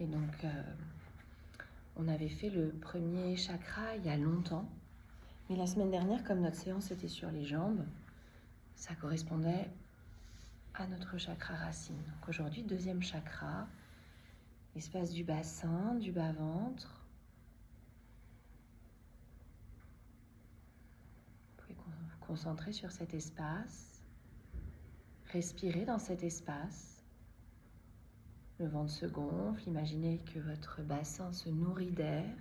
Et donc, on avait fait le premier chakra il y a longtemps. Mais la semaine dernière, comme notre séance était sur les jambes, ça correspondait à notre chakra racine. Donc aujourd'hui, deuxième chakra, l'espace du bassin, du bas-ventre. Vous pouvez vous concentrer sur cet espace, respirer dans cet espace. Le ventre se gonfle, imaginez que votre bassin se nourrit d'air.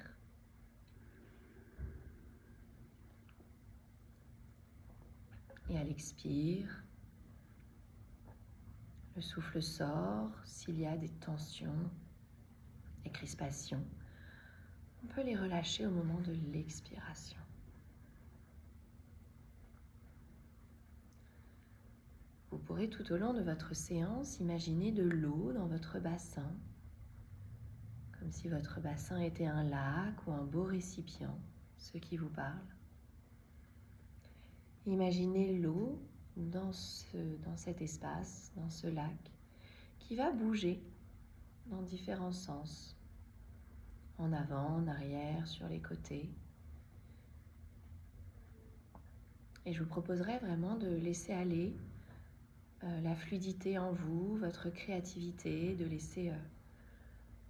Et à l'expire, le souffle sort. S'il y a des tensions, des crispations, on peut les relâcher au moment de l'expiration. Vous pourrez tout au long de votre séance imaginer de l'eau dans votre bassin, comme si votre bassin était un lac ou un beau récipient, ce qui vous parle. Imaginez l'eau dans cet espace, dans ce lac, qui va bouger dans différents sens, en avant, en arrière, sur les côtés. Et je vous proposerai vraiment de laisser aller la fluidité en vous, votre créativité, de laisser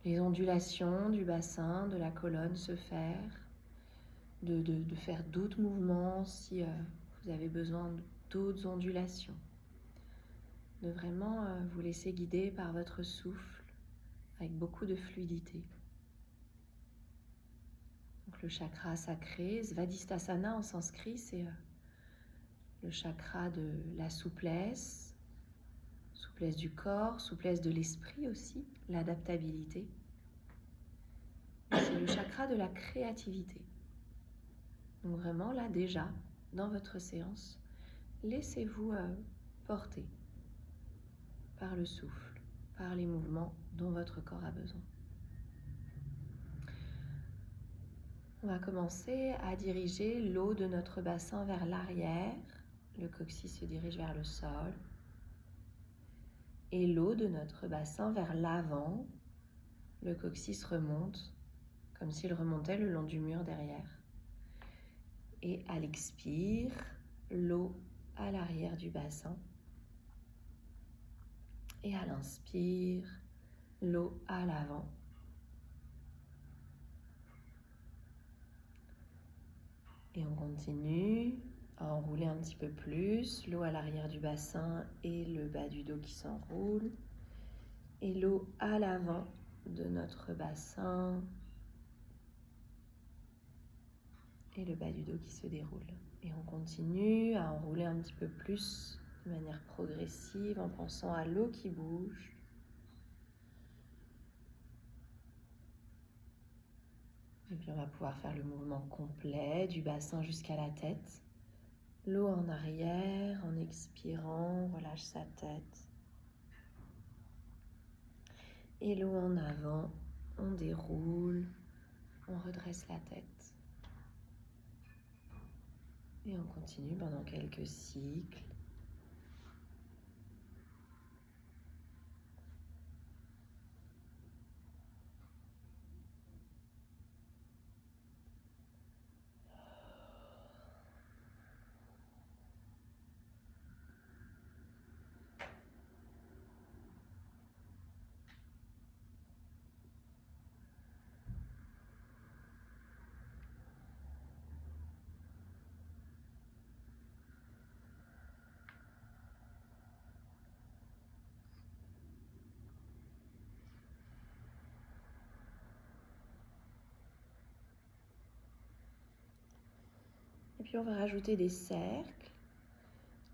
les ondulations du bassin, de la colonne se faire, de faire d'autres mouvements si vous avez besoin d'autres ondulations. De vraiment vous laisser guider par votre souffle avec beaucoup de fluidité. Donc le chakra sacré, Svadhisthasana en sanskrit, c'est le chakra de la souplesse, souplesse du corps, souplesse de l'esprit aussi, l'adaptabilité. C'est le chakra de la créativité. Donc vraiment là déjà, dans votre séance, laissez-vous porter par le souffle, par les mouvements dont votre corps a besoin. On va commencer à diriger l'eau de notre bassin vers l'arrière. Le coccyx se dirige vers le sol. Et l'eau de notre bassin vers l'avant. Le coccyx remonte, comme s'il remontait le long du mur derrière. Et à l'expire, l'eau à l'arrière du bassin. Et à l'inspire, l'eau à l'avant. Et on continue à enrouler un petit peu plus, l'eau à l'arrière du bassin et le bas du dos qui s'enroule. Et l'eau à l'avant de notre bassin et le bas du dos qui se déroule. Et on continue à enrouler un petit peu plus de manière progressive en pensant à l'eau qui bouge. Et puis on va pouvoir faire le mouvement complet du bassin jusqu'à la tête. L'eau en arrière, en expirant, on relâche sa tête. Et l'eau en avant, on déroule, on redresse la tête. Et on continue pendant quelques cycles. Et puis on va rajouter des cercles.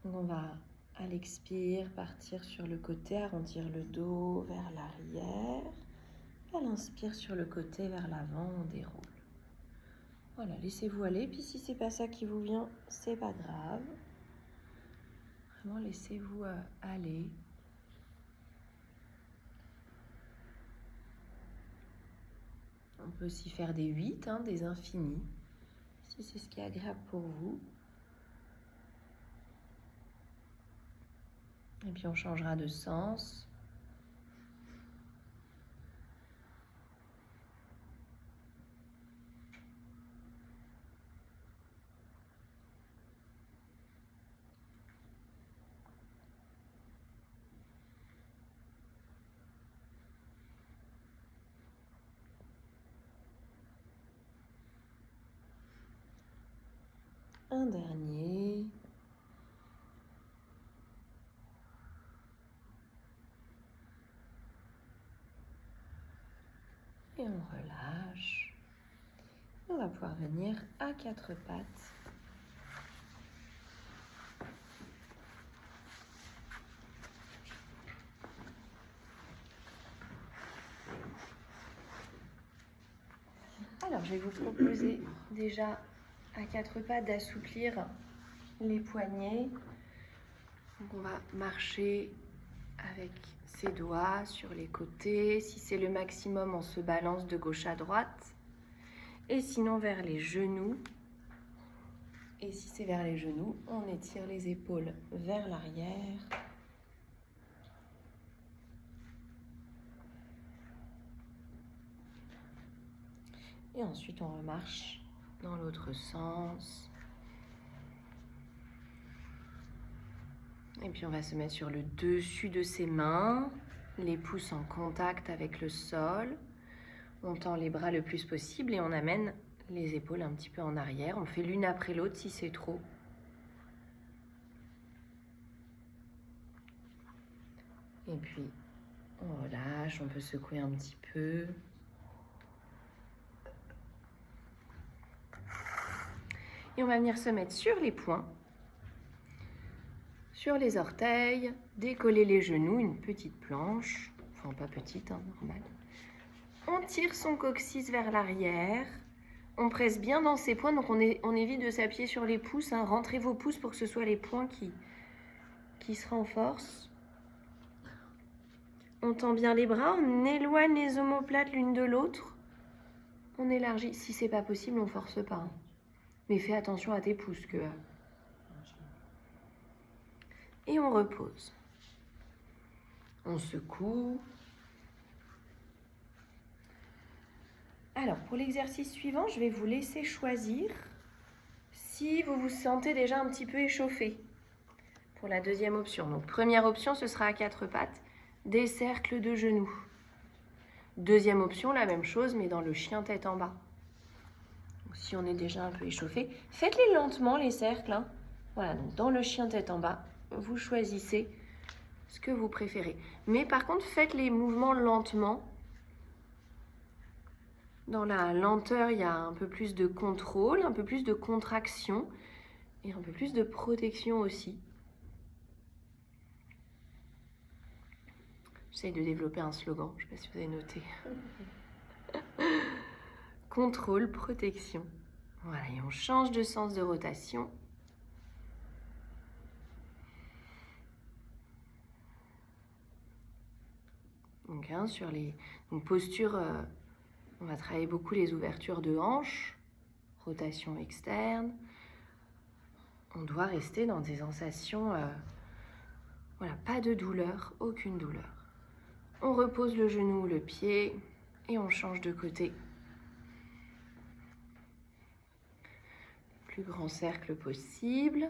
Donc on va à l'expire partir sur le côté, arrondir le dos vers l'arrière. À l'inspire sur le côté vers l'avant, on déroule. Voilà, laissez-vous aller. Puis si c'est pas ça qui vous vient, c'est pas grave. Vraiment laissez-vous aller. On peut aussi faire des 8, des infinis, si c'est ce qui est agréable pour vous. Et puis on changera de sens. Un dernier. Et on relâche. On va pouvoir venir à quatre pattes. Alors, je vais vous proposer déjà à quatre pattes d'assouplir les poignets. Donc, on va marcher avec ses doigts sur les côtés. Si c'est le maximum, on se balance de gauche à droite. Et sinon, vers les genoux. Et si c'est vers les genoux, on étire les épaules vers l'arrière. Et ensuite, on remarche dans l'autre sens. Et puis, on va se mettre sur le dessus de ses mains, les pouces en contact avec le sol. On tend les bras le plus possible et on amène les épaules un petit peu en arrière. On fait l'une après l'autre si c'est trop. Et puis, on relâche, on peut secouer un petit peu. Et on va venir se mettre sur les poings, sur les orteils, décoller les genoux, une petite planche, enfin pas petite, hein, normal. On tire son coccyx vers l'arrière, on presse bien dans ses poings, donc on évite de s'appuyer sur les pouces, hein. Rentrez vos pouces pour que ce soit les poings qui se renforcent. On tend bien les bras, on éloigne les omoplates l'une de l'autre, on élargit. Si c'est pas possible, on force pas, hein. Mais fais attention à tes pouces que... Et on repose. On secoue. Alors, pour l'exercice suivant, je vais vous laisser choisir si vous vous sentez déjà un petit peu échauffé. Pour la deuxième option. Donc, première option, ce sera à quatre pattes, des cercles de genoux. Deuxième option, la même chose, mais dans le chien tête en bas. Donc, si on est déjà un peu échauffé, faites-les lentement, les cercles, hein. Voilà, donc dans le chien tête en bas, vous choisissez ce que vous préférez. Mais par contre, faites les mouvements lentement. Dans la lenteur, il y a un peu plus de contrôle, un peu plus de contraction et un peu plus de protection aussi. J'essaie de développer un slogan, je ne sais pas si vous avez noté. Contrôle, protection. Voilà, et on change de sens de rotation. Donc, hein, sur les postures, on va travailler beaucoup les ouvertures de hanches, rotation externe. On doit rester dans des sensations, voilà, pas de douleur, aucune douleur. On repose le genou ou le pied et on change de côté. Plus grand cercle possible.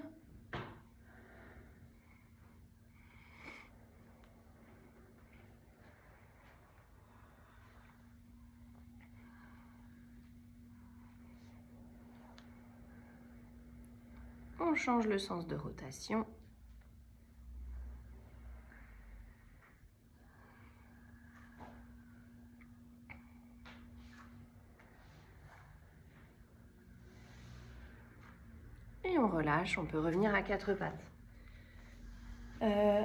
On change le sens de rotation. Et on relâche, on peut revenir à quatre pattes.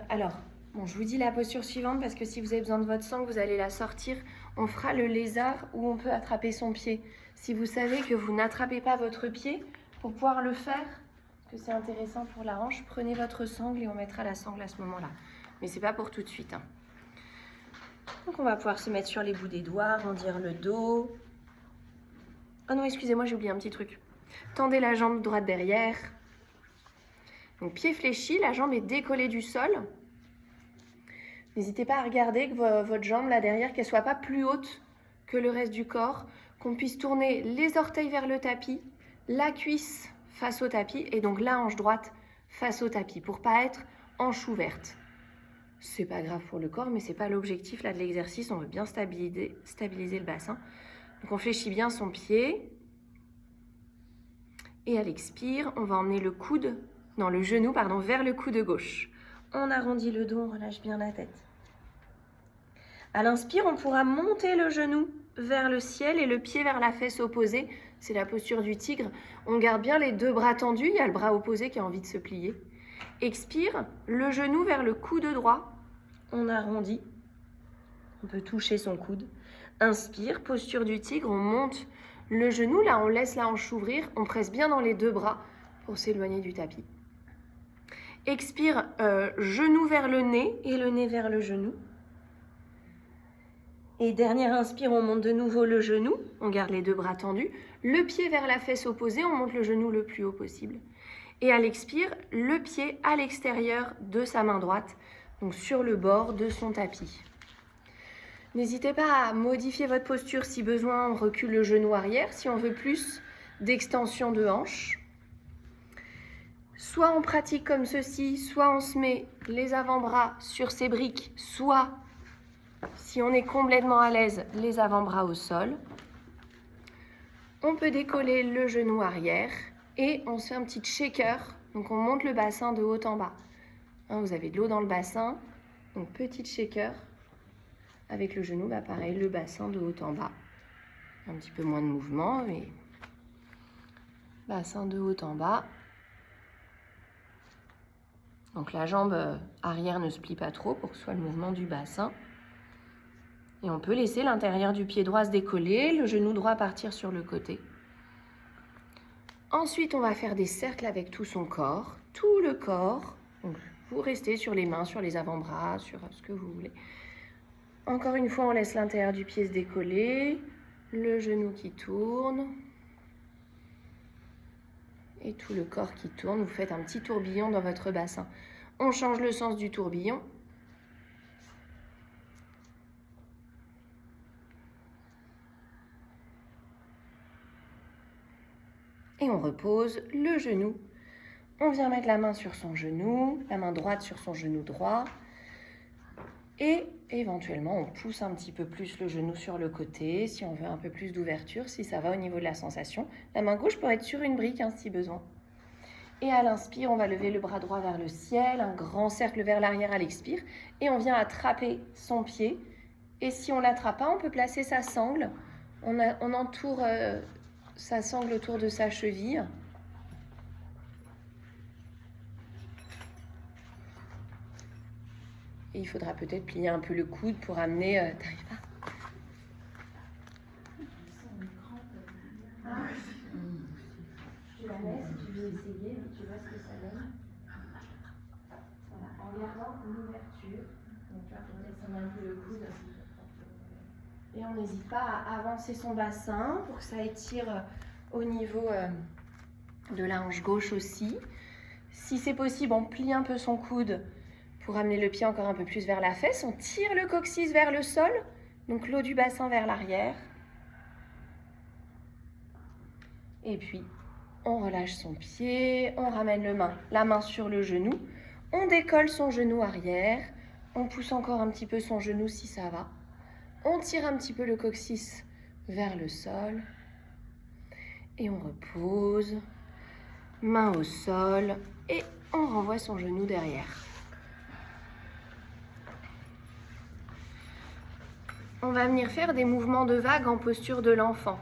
Alors, bon, je vous dis la posture suivante parce que si vous avez besoin de votre sangle, vous allez la sortir. On fera le lézard où on peut attraper son pied. Si vous savez que vous n'attrapez pas votre pied, pour pouvoir le faire, que c'est intéressant pour la hanche, prenez votre sangle et on mettra la sangle à ce moment-là. Mais c'est pas pour tout de suite, hein. Donc on va pouvoir se mettre sur les bouts des doigts, arrondir le dos. Oh non, excusez-moi, j'ai oublié un petit truc. Tendez la jambe droite derrière. Donc pied fléchi, la jambe est décollée du sol. N'hésitez pas à regarder que votre jambe là derrière, qu'elle soit pas plus haute que le reste du corps, qu'on puisse tourner les orteils vers le tapis, la cuisse face au tapis et donc la hanche droite face au tapis pour pas être hanche ouverte. C'est pas grave pour le corps, mais c'est pas l'objectif là de l'exercice. On veut bien stabiliser le bassin. Donc on fléchit bien son pied Et à l'expire, on va emmener le genou vers le coude gauche. On arrondit le dos, on relâche bien la tête. À l'inspire, on pourra monter le genou vers le ciel et le pied vers la fesse opposée. C'est la posture du tigre. On garde bien les deux bras tendus. Il y a le bras opposé qui a envie de se plier. Expire, le genou vers le coude droit. On arrondit. On peut toucher son coude. Inspire, posture du tigre. On monte le genou. Là, on laisse la hanche s'ouvrir. On presse bien dans les deux bras pour s'éloigner du tapis. Expire, genou vers le nez et le nez vers le genou. Et dernière inspire, on monte de nouveau le genou, on garde les deux bras tendus, le pied vers la fesse opposée, on monte le genou le plus haut possible. Et à l'expire, le pied à l'extérieur de sa main droite, donc sur le bord de son tapis. N'hésitez pas à modifier votre posture si besoin, on recule le genou arrière, si on veut plus d'extension de hanche. Soit on pratique comme ceci, soit on se met les avant-bras sur ses briques, soit si on est complètement à l'aise, les avant-bras au sol. On peut décoller le genou arrière et on se fait un petit shaker. Donc on monte le bassin de haut en bas. Vous avez de l'eau dans le bassin. Donc petit shaker avec le genou, pareil, le bassin de haut en bas. Un petit peu moins de mouvement, mais bassin de haut en bas. Donc la jambe arrière ne se plie pas trop pour que ce soit le mouvement du bassin. Et on peut laisser l'intérieur du pied droit se décoller, le genou droit partir sur le côté. Ensuite, on va faire des cercles avec tout son corps, tout le corps. Donc, vous restez sur les mains, sur les avant-bras, sur ce que vous voulez. Encore une fois, on laisse l'intérieur du pied se décoller, le genou qui tourne. Et tout le corps qui tourne. Vous faites un petit tourbillon dans votre bassin. On change le sens du tourbillon. Et on repose le genou. On vient mettre la main sur son genou, la main droite sur son genou droit. Et éventuellement, on pousse un petit peu plus le genou sur le côté, si on veut un peu plus d'ouverture, si ça va au niveau de la sensation. La main gauche peut être sur une brique, si besoin. Et à l'inspire, on va lever le bras droit vers le ciel, un grand cercle vers l'arrière à l'expire. Et on vient attraper son pied. Et si on ne l'attrape pas, on peut placer sa sangle. On entoure sa sangle autour de sa cheville. Et il faudra peut-être plier un peu le coude pour amener... T'arrives pas ? Je te la mets si tu veux essayer, mais tu vois ce que ça donne. Voilà, en gardant l'ouverture. Donc tu vois, pour descendre un peu le coude. Et on n'hésite pas à avancer son bassin pour que ça étire au niveau de la hanche gauche aussi. Si c'est possible, on plie un peu son coude pour amener le pied encore un peu plus vers la fesse. On tire le coccyx vers le sol, donc l'eau du bassin vers l'arrière. Et puis, on relâche son pied, on ramène la main sur le genou. On décolle son genou arrière. On pousse encore un petit peu son genou si ça va. On tire un petit peu le coccyx vers le sol. Et on repose. Main au sol. Et on renvoie son genou derrière. On va venir faire des mouvements de vague en posture de l'enfant.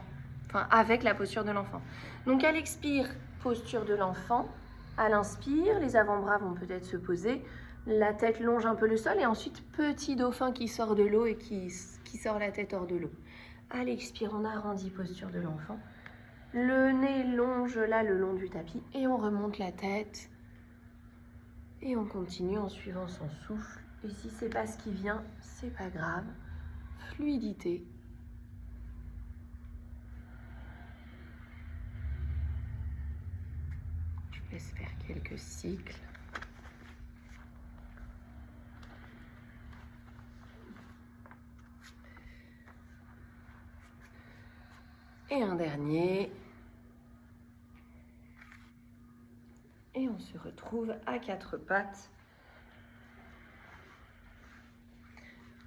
Enfin, avec la posture de l'enfant. Donc à l'expire, posture de l'enfant. À l'inspire, les avant-bras vont peut-être se poser. La tête longe un peu le sol et ensuite petit dauphin qui sort de l'eau et qui sort la tête hors de l'eau. À l'expire, on arrondit posture de l'enfant. Le nez longe là le long du tapis et on remonte la tête. Et on continue en suivant son souffle. Et si c'est pas ce qui vient, c'est pas grave. Fluidité. Je vous laisse faire quelques cycles. Et un dernier. Et on se retrouve à quatre pattes.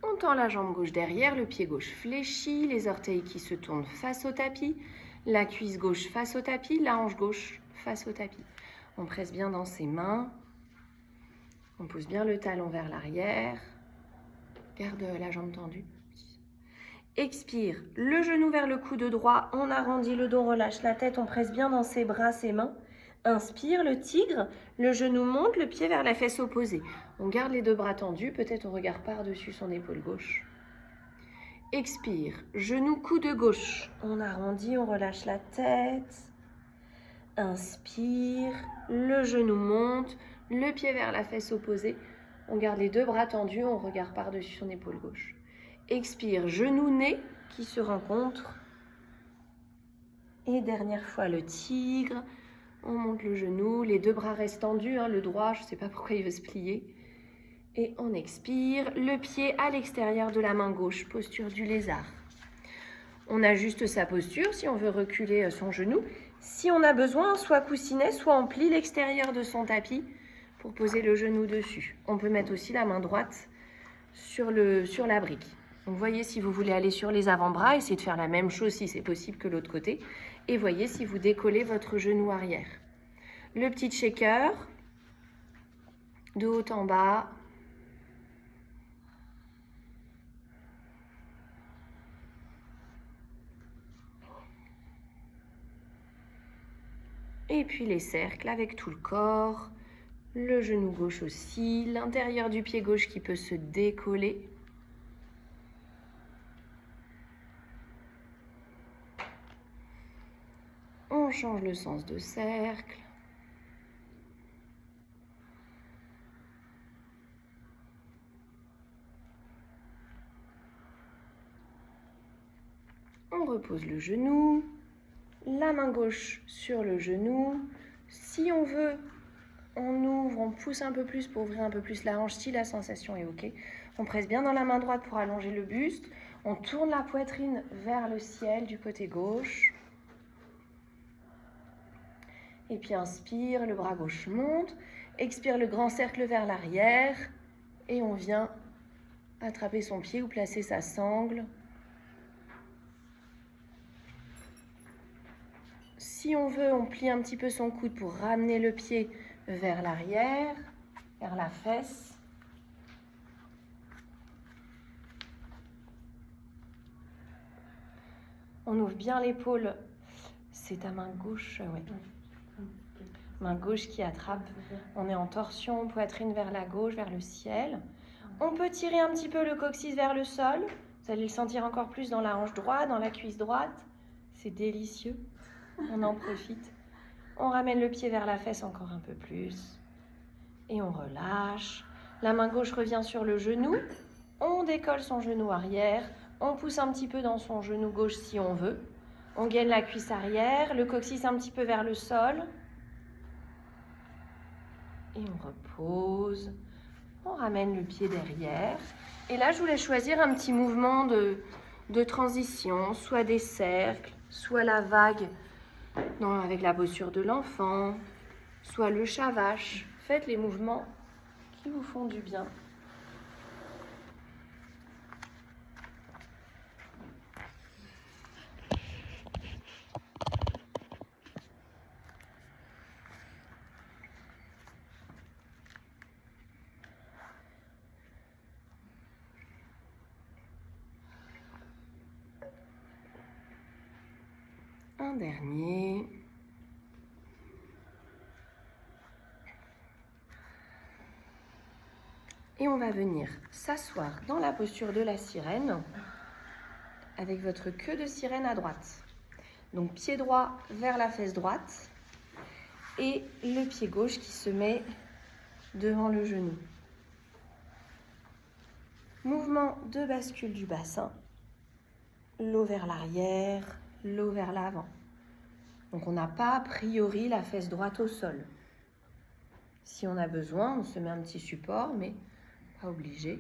On tend la jambe gauche derrière, le pied gauche fléchi, les orteils qui se tournent face au tapis, la cuisse gauche face au tapis, la hanche gauche face au tapis. On presse bien dans ses mains. On pousse bien le talon vers l'arrière. Garde la jambe tendue. Expire, le genou vers le coude droit, on arrondit le dos, on relâche la tête, on presse bien dans ses bras, ses mains. Inspire, le tigre, le genou monte, le pied vers la fesse opposée. On garde les deux bras tendus, peut-être on regarde par-dessus son épaule gauche. Expire, genou, coude gauche, on arrondit, on relâche la tête. Inspire, le genou monte, le pied vers la fesse opposée. On garde les deux bras tendus, on regarde par-dessus son épaule gauche. Expire, genou, nez qui se rencontrent. Et dernière fois, le tigre. On monte le genou, les deux bras restent tendus, le droit, je ne sais pas pourquoi il veut se plier. Et on expire, le pied à l'extérieur de la main gauche, posture du lézard. On ajuste sa posture si on veut reculer son genou. Si on a besoin, soit coussinet, soit on plie l'extérieur de son tapis pour poser le genou dessus. On peut mettre aussi la main droite sur la brique. Donc voyez si vous voulez aller sur les avant-bras, essayez de faire la même chose si c'est possible que l'autre côté. Et voyez si vous décollez votre genou arrière. Le petit shaker, de haut en bas. Et puis les cercles avec tout le corps. Le genou gauche aussi, l'intérieur du pied gauche qui peut se décoller. On change le sens de cercle. On repose le genou, la main gauche sur le genou. Si on veut, on ouvre, on pousse un peu plus pour ouvrir un peu plus la hanche si la sensation est OK. On presse bien dans la main droite pour allonger le buste. On tourne la poitrine vers le ciel du côté gauche. Et puis inspire, le bras gauche monte. Expire le grand cercle vers l'arrière. Et on vient attraper son pied ou placer sa sangle. Si on veut, on plie un petit peu son coude pour ramener le pied vers l'arrière, vers la fesse. On ouvre bien l'épaule. C'est ta main gauche, ouais. Main gauche qui attrape. On est en torsion, poitrine vers la gauche, vers le ciel. On peut tirer un petit peu le coccyx vers le sol. Vous allez le sentir encore plus dans la hanche droite, dans la cuisse droite. C'est délicieux. On en profite. On ramène le pied vers la fesse encore un peu plus. Et on relâche. La main gauche revient sur le genou. On décolle son genou arrière. On pousse un petit peu dans son genou gauche si on veut. On gaine la cuisse arrière. Le coccyx un petit peu vers le sol. Et on repose. On ramène le pied derrière. Et là, je voulais choisir un petit mouvement de transition, soit des cercles, soit la vague avec la posture de l'enfant, soit le chat-vache. Faites les mouvements qui vous font du bien. Un dernier. Et on va venir s'asseoir dans la posture de la sirène avec votre queue de sirène à droite. Donc pied droit vers la fesse droite et le pied gauche qui se met devant le genou. Mouvement de bascule du bassin. L'eau vers l'arrière, l'eau vers l'avant. Donc on n'a pas a priori la fesse droite au sol. Si on a besoin, on se met un petit support, mais pas obligé.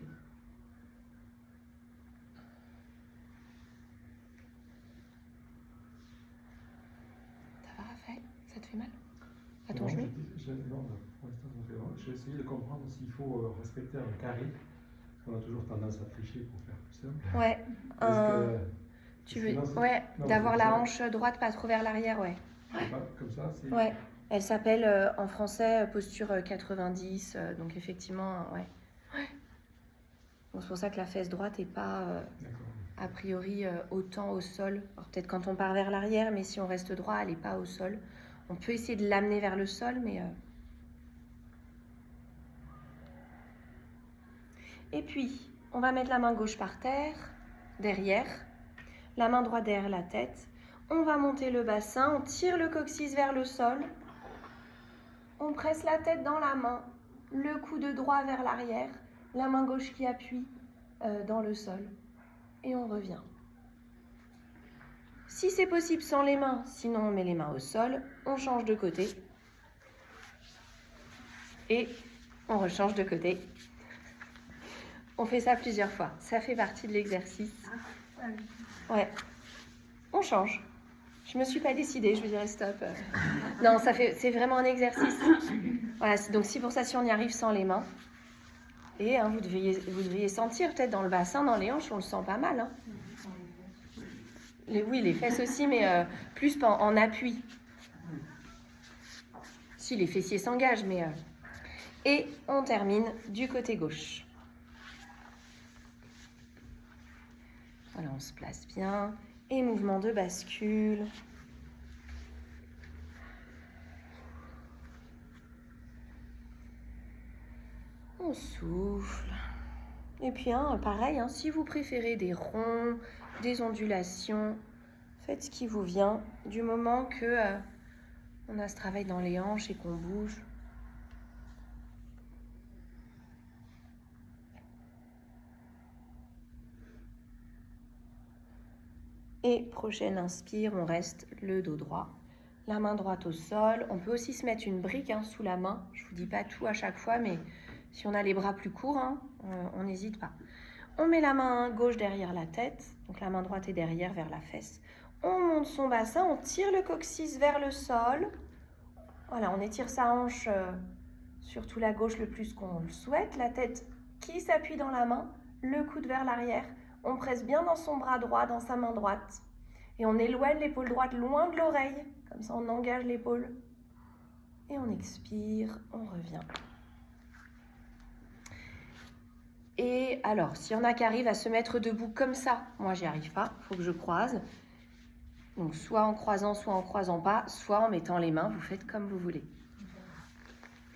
Ça va, Raphaël? Ça te fait mal? À ton genou? Non, pour l'instant, ça me fait mal. Je vais essayer de comprendre s'il faut respecter un carré. Parce qu'on a toujours tendance à tricher pour faire plus simple. Ouais. Tu veux, ouais, d'avoir la hanche droite pas trop vers l'arrière, ouais. Comme ça, c'est... Ouais. Elle s'appelle en français posture 90, donc effectivement, ouais. Donc c'est pour ça que la fesse droite n'est pas a priori autant au sol. Alors peut-être quand on part vers l'arrière, mais si on reste droit, elle n'est pas au sol. On peut essayer de l'amener vers le sol, mais... Et puis, on va mettre la main gauche par terre, derrière, la main droite derrière la tête. On va monter le bassin, on tire le coccyx vers le sol. On presse la tête dans la main, le coude droit vers l'arrière, la main gauche qui appuie dans le sol. Et on revient. Si c'est possible sans les mains, sinon on met les mains au sol, on change de côté. Et on rechange de côté. On fait ça plusieurs fois, ça fait partie de l'exercice. Ouais, on change. Je me suis pas décidée, je vous dirais stop. Non, c'est vraiment un exercice. Voilà, donc si pour ça, si on y arrive sans les mains, et vous devriez sentir peut-être dans le bassin, dans les hanches, on le sent pas mal. Hein. Oui, les fesses aussi, mais plus en appui. Si les fessiers s'engagent, mais... Et on termine du côté gauche. Voilà, on se place bien. Et mouvement de bascule. On souffle. Et puis, pareil, si vous préférez des ronds, des ondulations, faites ce qui vous vient du moment que on a ce travail dans les hanches et qu'on bouge. Et prochaine inspire, on reste le dos droit, la main droite au sol. On peut aussi se mettre une brique sous la main. Je ne vous dis pas tout à chaque fois, mais si on a les bras plus courts, on n'hésite pas. On met la main gauche derrière la tête, donc la main droite est derrière vers la fesse. On monte son bassin, on tire le coccyx vers le sol. Voilà, on étire sa hanche, surtout la gauche le plus qu'on le souhaite. La tête qui s'appuie dans la main, le coude vers l'arrière. On presse bien dans son bras droit, dans sa main droite. Et on éloigne l'épaule droite loin de l'oreille. Comme ça, on engage l'épaule. Et on expire, on revient. Et alors, s'il y en a qui arrivent à se mettre debout comme ça, moi, j'y arrive pas. Il faut que je croise. Donc, soit en croisant, soit en croisant pas, soit en mettant les mains. Vous faites comme vous voulez.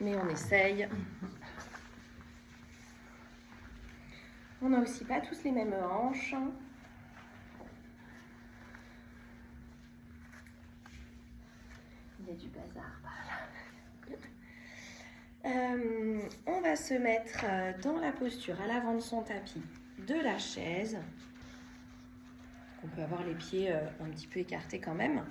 Mais on essaye. On n'a aussi pas tous les mêmes hanches. Il y a du bazar par là. On va se mettre dans la posture à l'avant de son tapis de la chaise. On peut avoir les pieds un petit peu écartés quand même.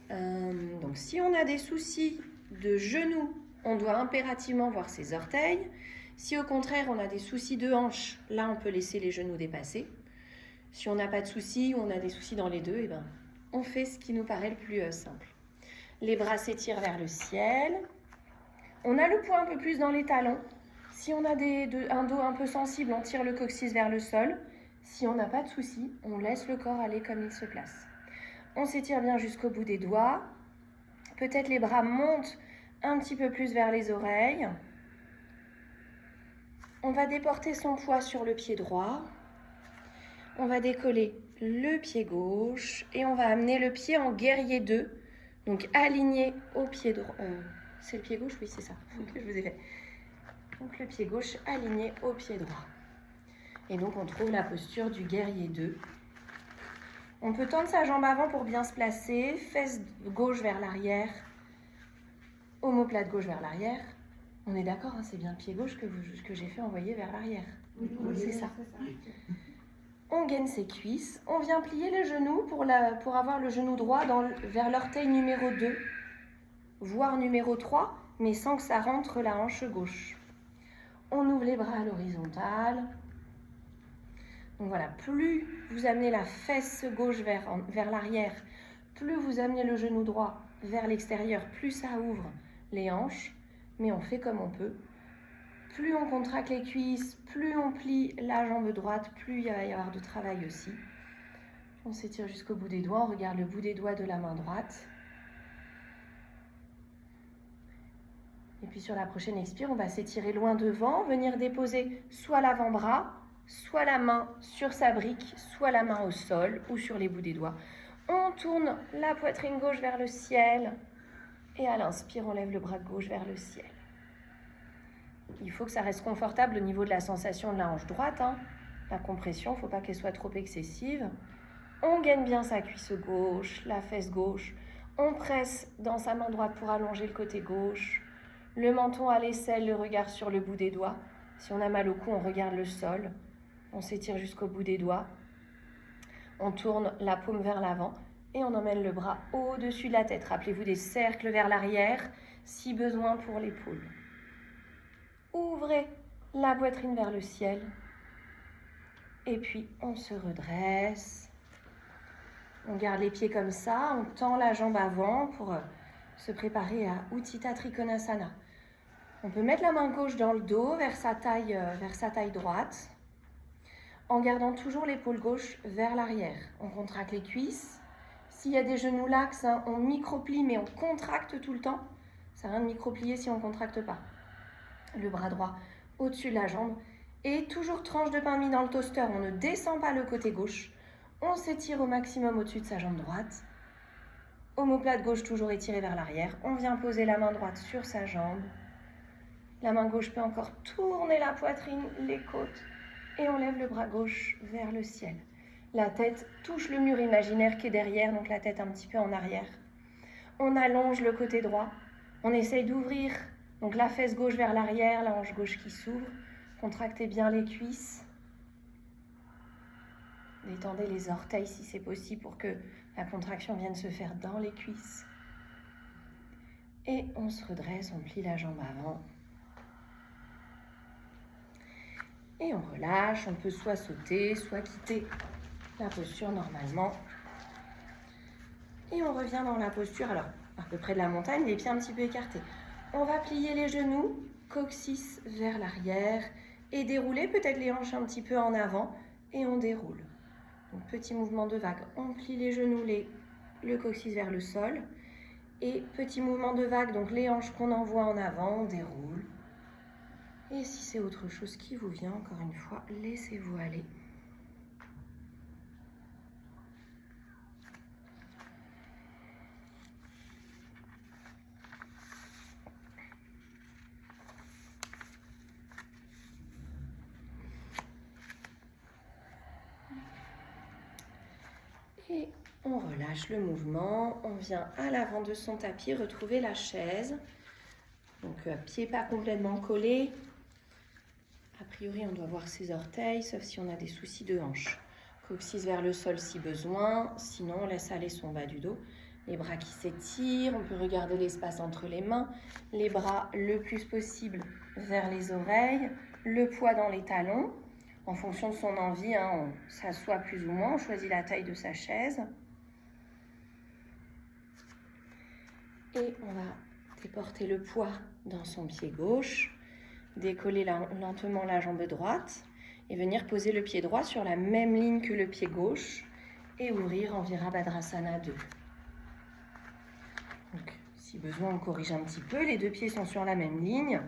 Donc si on a des soucis de genoux, on doit impérativement voir ses orteils. Si au contraire on a des soucis de hanches, là on peut laisser les genoux dépasser. Si on n'a pas de soucis ou on a des soucis dans les deux, on fait ce qui nous paraît le plus simple. Les bras s'étirent vers le ciel. On a le poids un peu plus dans les talons. Si on a un dos un peu sensible, on tire le coccyx vers le sol. Si on n'a pas de soucis, on laisse le corps aller comme il se place. On s'étire bien jusqu'au bout des doigts. Peut-être les bras montent un petit peu plus vers les oreilles. On va déporter son poids sur le pied droit. On va décoller le pied gauche et on va amener le pied en guerrier 2. Donc aligné au pied droit. C'est le pied gauche? Oui, c'est ça que je vous ai fait. Donc le pied gauche aligné au pied droit. Et donc on trouve la posture du guerrier 2. On peut tendre sa jambe avant pour bien se placer. Fesse gauche vers l'arrière. Omoplate gauche vers l'arrière. On est d'accord, c'est bien le pied gauche que j'ai fait envoyer vers l'arrière. Oui, c'est ça. On gaine ses cuisses. On vient plier les genoux pour avoir le genou droit vers l'orteil numéro 2, voire numéro 3, mais sans que ça rentre la hanche gauche. On ouvre les bras à l'horizontale. Donc voilà, plus vous amenez la fesse gauche vers l'arrière, plus vous amenez le genou droit vers l'extérieur, plus ça ouvre les hanches. Mais on fait comme on peut. Plus on contracte les cuisses, plus on plie la jambe droite, plus il va y avoir de travail aussi. On s'étire jusqu'au bout des doigts, on regarde le bout des doigts de la main droite. Et puis sur la prochaine expire, on va s'étirer loin devant, venir déposer soit l'avant-bras, soit la main sur sa brique, soit la main au sol ou sur les bouts des doigts. On tourne la poitrine gauche vers le ciel et à l'inspire, on lève le bras gauche vers le ciel. Il faut que ça reste confortable au niveau de la sensation de la hanche droite. La compression, il ne faut pas qu'elle soit trop excessive. On gaine bien sa cuisse gauche, la fesse gauche. On presse dans sa main droite pour allonger le côté gauche. Le menton à l'aisselle, le regard sur le bout des doigts. Si on a mal au cou, on regarde le sol. On s'étire jusqu'au bout des doigts. On tourne la paume vers l'avant et on emmène le bras au-dessus de la tête. Rappelez-vous des cercles vers l'arrière, si besoin pour l'épaule. Ouvrez la poitrine vers le ciel. Et puis, on se redresse. On garde les pieds comme ça. On tend la jambe avant pour se préparer à Utthita Trikonasana. On peut mettre la main gauche dans le dos, vers sa taille droite, en gardant toujours l'épaule gauche vers l'arrière. On contracte les cuisses. S'il y a des genoux laxes, on microplie, mais on contracte tout le temps. Ça sert à rien de microplier si on ne contracte pas. Le bras droit au-dessus de la jambe. Et toujours tranche de pain mis dans le toaster. On ne descend pas le côté gauche. On s'étire au maximum au-dessus de sa jambe droite. Omoplate gauche toujours étirée vers l'arrière. On vient poser la main droite sur sa jambe. La main gauche peut encore tourner la poitrine, les côtes. Et on lève le bras gauche vers le ciel. La tête touche le mur imaginaire qui est derrière, donc la tête un petit peu en arrière. On allonge le côté droit. On essaye d'ouvrir donc la fesse gauche vers l'arrière, la hanche gauche qui s'ouvre. Contractez bien les cuisses. Détendez les orteils si c'est possible pour que la contraction vienne se faire dans les cuisses. Et on se redresse, on plie la jambe avant. Et on relâche, on peut soit sauter, soit quitter la posture normalement. Et on revient dans la posture, alors à peu près de la montagne, les pieds un petit peu écartés. On va plier les genoux, coccyx vers l'arrière et dérouler peut-être les hanches un petit peu en avant et on déroule. Donc petit mouvement de vague, on plie les genoux, le coccyx vers le sol et petit mouvement de vague, donc les hanches qu'on envoie en avant, on déroule. Et si c'est autre chose qui vous vient, encore une fois, laissez-vous aller. Et on relâche le mouvement, on vient à l'avant de son tapis, retrouver la chaise. Donc pieds pas complètement collés. A priori, on doit voir ses orteils, sauf si on a des soucis de hanche. Coccyx vers le sol si besoin, sinon on laisse aller son bas du dos. Les bras qui s'étirent, on peut regarder l'espace entre les mains. Les bras le plus possible vers les oreilles, le poids dans les talons. En fonction de son envie, on s'assoit plus ou moins, on choisit la taille de sa chaise. Et on va déporter le poids dans son pied gauche. Décoller lentement la jambe droite et venir poser le pied droit sur la même ligne que le pied gauche et ouvrir en Virabhadrasana 2. Donc, si besoin, on corrige un petit peu. Les deux pieds sont sur la même ligne.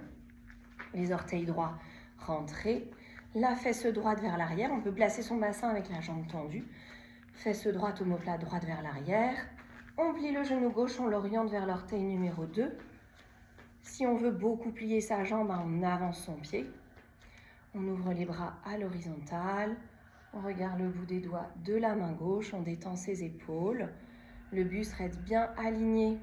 Les orteils droits rentrés. La fesse droite vers l'arrière. On peut placer son bassin avec la jambe tendue. Fesse droite, omoplate droite vers l'arrière. On plie le genou gauche, on l'oriente vers l'orteil numéro 2. Si on veut beaucoup plier sa jambe, on avance son pied. On ouvre les bras à l'horizontale. On regarde le bout des doigts de la main gauche. On détend ses épaules. Le buste reste bien aligné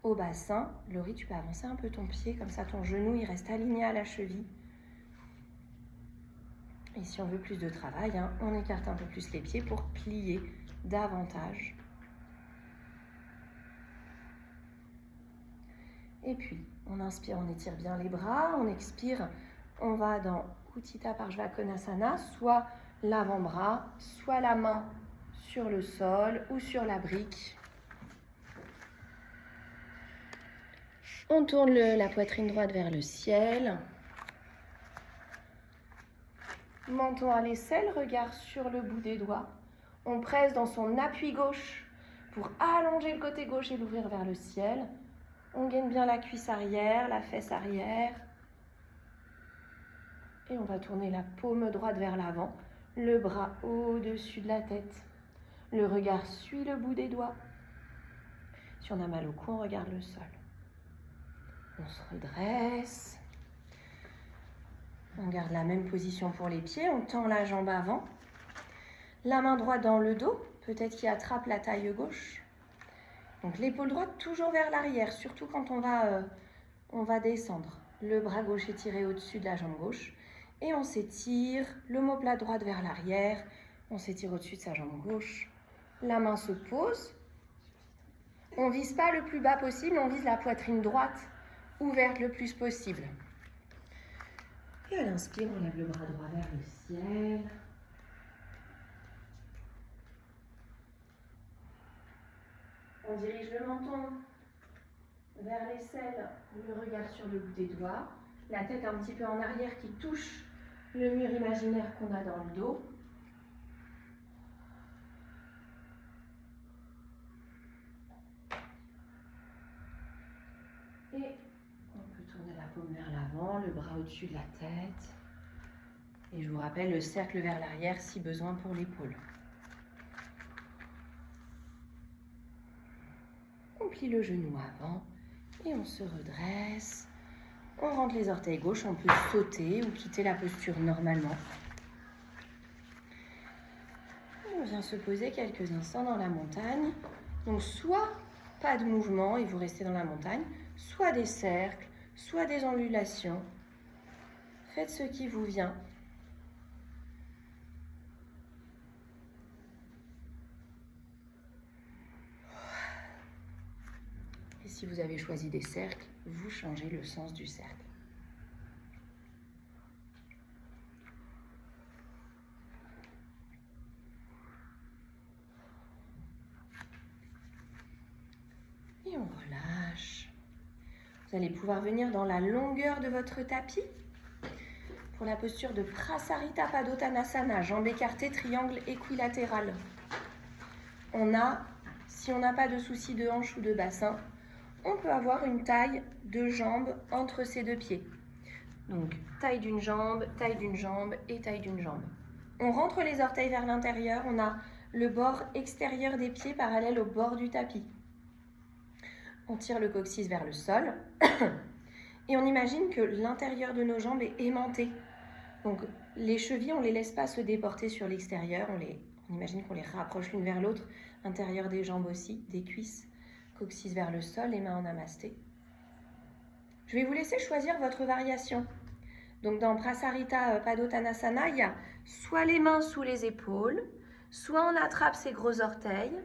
au bassin. Laurie, tu peux avancer un peu ton pied, comme ça ton genou il reste aligné à la cheville. Et si on veut plus de travail, on écarte un peu plus les pieds pour plier davantage. Et puis, on inspire, on étire bien les bras, on expire, on va dans Utthita Parshvakonasana, soit l'avant-bras, soit la main sur le sol ou sur la brique. On tourne la poitrine droite vers le ciel. Menton à l'aisselle, regard sur le bout des doigts. On presse dans son appui gauche pour allonger le côté gauche et l'ouvrir vers le ciel. On gaine bien la cuisse arrière, la fesse arrière. Et on va tourner la paume droite vers l'avant, le bras au-dessus de la tête. Le regard suit le bout des doigts. Si on a mal au cou, on regarde le sol. On se redresse. On garde la même position pour les pieds. On tend la jambe avant. La main droite dans le dos, peut-être qu'il attrape la taille gauche. Donc l'épaule droite toujours vers l'arrière, surtout quand on va descendre. Le bras gauche étiré au-dessus de la jambe gauche. Et on s'étire, l'omoplate droite vers l'arrière. On s'étire au-dessus de sa jambe gauche. La main se pose. On ne vise pas le plus bas possible, on vise la poitrine droite, ouverte le plus possible. Et à l'inspire, on lève le bras droit vers le ciel. On dirige le menton vers l'aisselle, le regard sur le bout des doigts. La tête un petit peu en arrière qui touche le mur imaginaire qu'on a dans le dos. Et on peut tourner la paume vers l'avant, le bras au-dessus de la tête. Et je vous rappelle le cercle vers l'arrière si besoin pour l'épaule. On plie le genou avant et on se redresse. On rentre les orteils gauche, on peut sauter ou quitter la posture normalement. On vient se poser quelques instants dans la montagne. Donc soit pas de mouvement et vous restez dans la montagne, soit des cercles, soit des ondulations. Faites ce qui vous vient. Et si vous avez choisi des cercles, vous changez le sens du cercle. Et on relâche. Vous allez pouvoir venir dans la longueur de votre tapis pour la posture de Prasarita Padottanasana, jambes écartées, triangle équilatéral. Si on n'a pas de souci de hanche ou de bassin, on peut avoir une taille de jambe entre ces deux pieds. Donc, taille d'une jambe et taille d'une jambe. On rentre les orteils vers l'intérieur, on a le bord extérieur des pieds parallèle au bord du tapis. On tire le coccyx vers le sol et on imagine que l'intérieur de nos jambes est aimanté. Donc, les chevilles, on ne les laisse pas se déporter sur l'extérieur, on imagine qu'on les rapproche l'une vers l'autre, intérieur des jambes aussi, des cuisses, coccyx vers le sol, les mains en namasté. Je vais vous laisser choisir votre variation. Donc dans Prasarita Padottanasana, il y a soit les mains sous les épaules, soit on attrape ses gros orteils,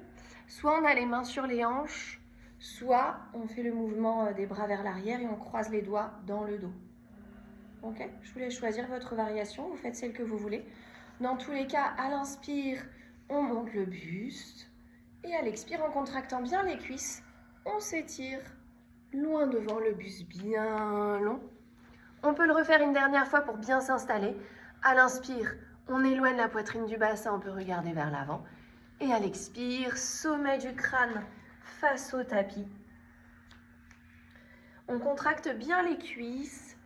soit on a les mains sur les hanches, soit on fait le mouvement des bras vers l'arrière et on croise les doigts dans le dos. Ok, je vous laisse choisir votre variation, vous faites celle que vous voulez. Dans tous les cas, à l'inspire, on monte le buste et à l'expire, en contractant bien les cuisses, on s'étire loin devant, le buste bien long. On peut le refaire une dernière fois pour bien s'installer. À l'inspire, on éloigne la poitrine du bassin, on peut regarder vers l'avant. Et à l'expire, sommet du crâne face au tapis. On contracte bien les cuisses.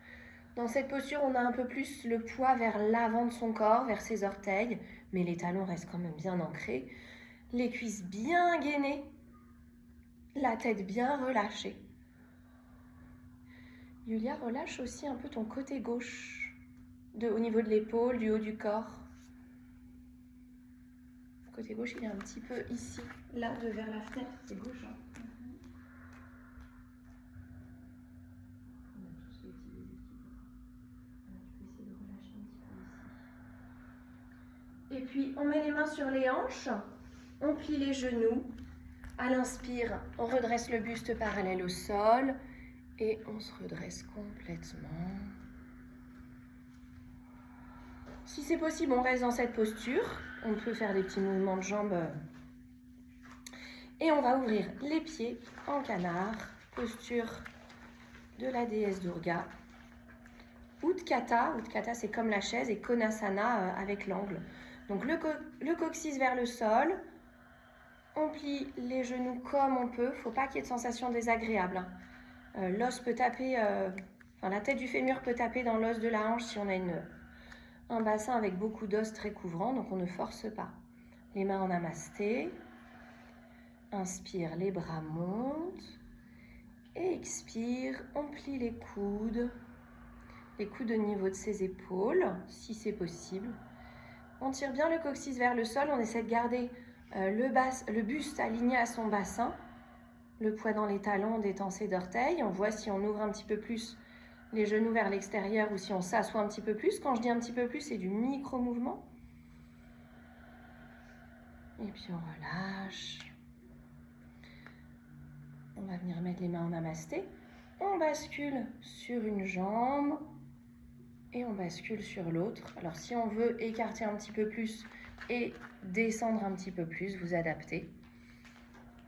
Dans cette posture, on a un peu plus le poids vers l'avant de son corps, vers ses orteils, mais les talons restent quand même bien ancrés. Les cuisses bien gainées, la tête bien relâchée. Yulia, relâche aussi un peu ton côté gauche, au niveau de l'épaule, du haut du corps. Le côté gauche, il est un petit peu ici, là, vers la fenêtre, c'est gauche. Hein. Et puis, on met les mains sur les hanches, on plie les genoux. À l'inspire, on redresse le buste parallèle au sol et on se redresse complètement. Si c'est possible, on reste dans cette posture. On peut faire des petits mouvements de jambes. Et on va ouvrir les pieds en canard, posture de la déesse Durga. Utthata, c'est comme la chaise, et Konasana avec l'angle. Donc le coccyx vers le sol, on plie les genoux comme on peut, il ne faut pas qu'il y ait de sensation désagréable. L'os peut taper, la tête du fémur peut taper dans l'os de la hanche si on a un bassin avec beaucoup d'os très couvrant, donc on ne force pas. Les mains en namasté. Inspire, les bras montent. Et expire, on plie les coudes au niveau de ses épaules, si c'est possible. On tire bien le coccyx vers le sol, on essaie de garder le buste aligné à son bassin. Le poids dans les talons, on détend ses orteils. On voit si on ouvre un petit peu plus les genoux vers l'extérieur ou si on s'assoit un petit peu plus. Quand je dis un petit peu plus, c'est du micro-mouvement. Et puis on relâche. On va venir mettre les mains en namasté. On bascule sur une jambe et on bascule sur l'autre. Alors si on veut écarter un petit peu plus et descendre un petit peu plus, vous adaptez.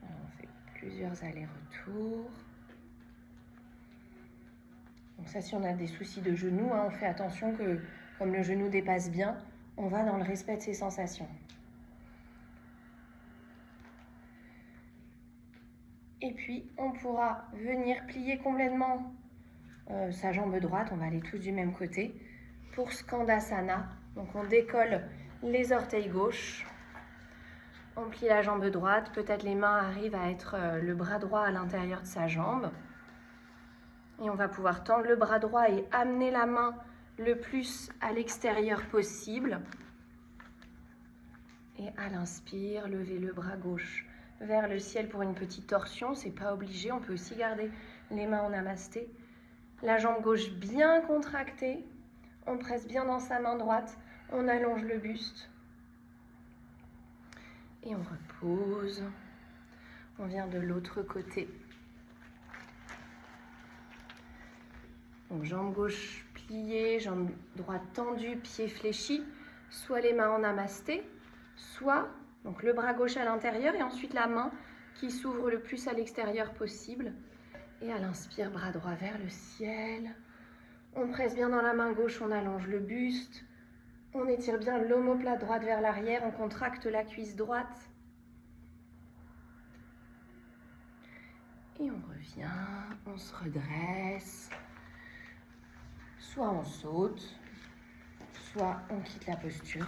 Alors, on fait plusieurs allers-retours. Donc ça, si on a des soucis de genoux, on fait attention que comme le genou dépasse bien, on va dans le respect de ses sensations. Et puis, on pourra venir plier complètement sa jambe droite. On va aller tous du même côté pour Skandasana. Donc, on décolle les orteils gauches. On plie la jambe droite. Peut-être les mains arrivent à être le bras droit à l'intérieur de sa jambe. Et on va pouvoir tendre le bras droit et amener la main le plus à l'extérieur possible. Et à l'inspire, lever le bras gauche vers le ciel pour une petite torsion. C'est pas obligé, on peut aussi garder les mains en namasté. La jambe gauche bien contractée. On presse bien dans sa main droite. On allonge le buste. Et on repose. On vient de l'autre côté. Donc jambe gauche pliée, jambe droite tendue, pied fléchi. Soit les mains en namasté, soit donc le bras gauche à l'intérieur et ensuite la main qui s'ouvre le plus à l'extérieur possible. Et à l'inspire, bras droit vers le ciel. On presse bien dans la main gauche, on allonge le buste. On étire bien l'omoplate droite vers l'arrière, on contracte la cuisse droite. Et on revient, on se redresse. Soit on saute, soit on quitte la posture.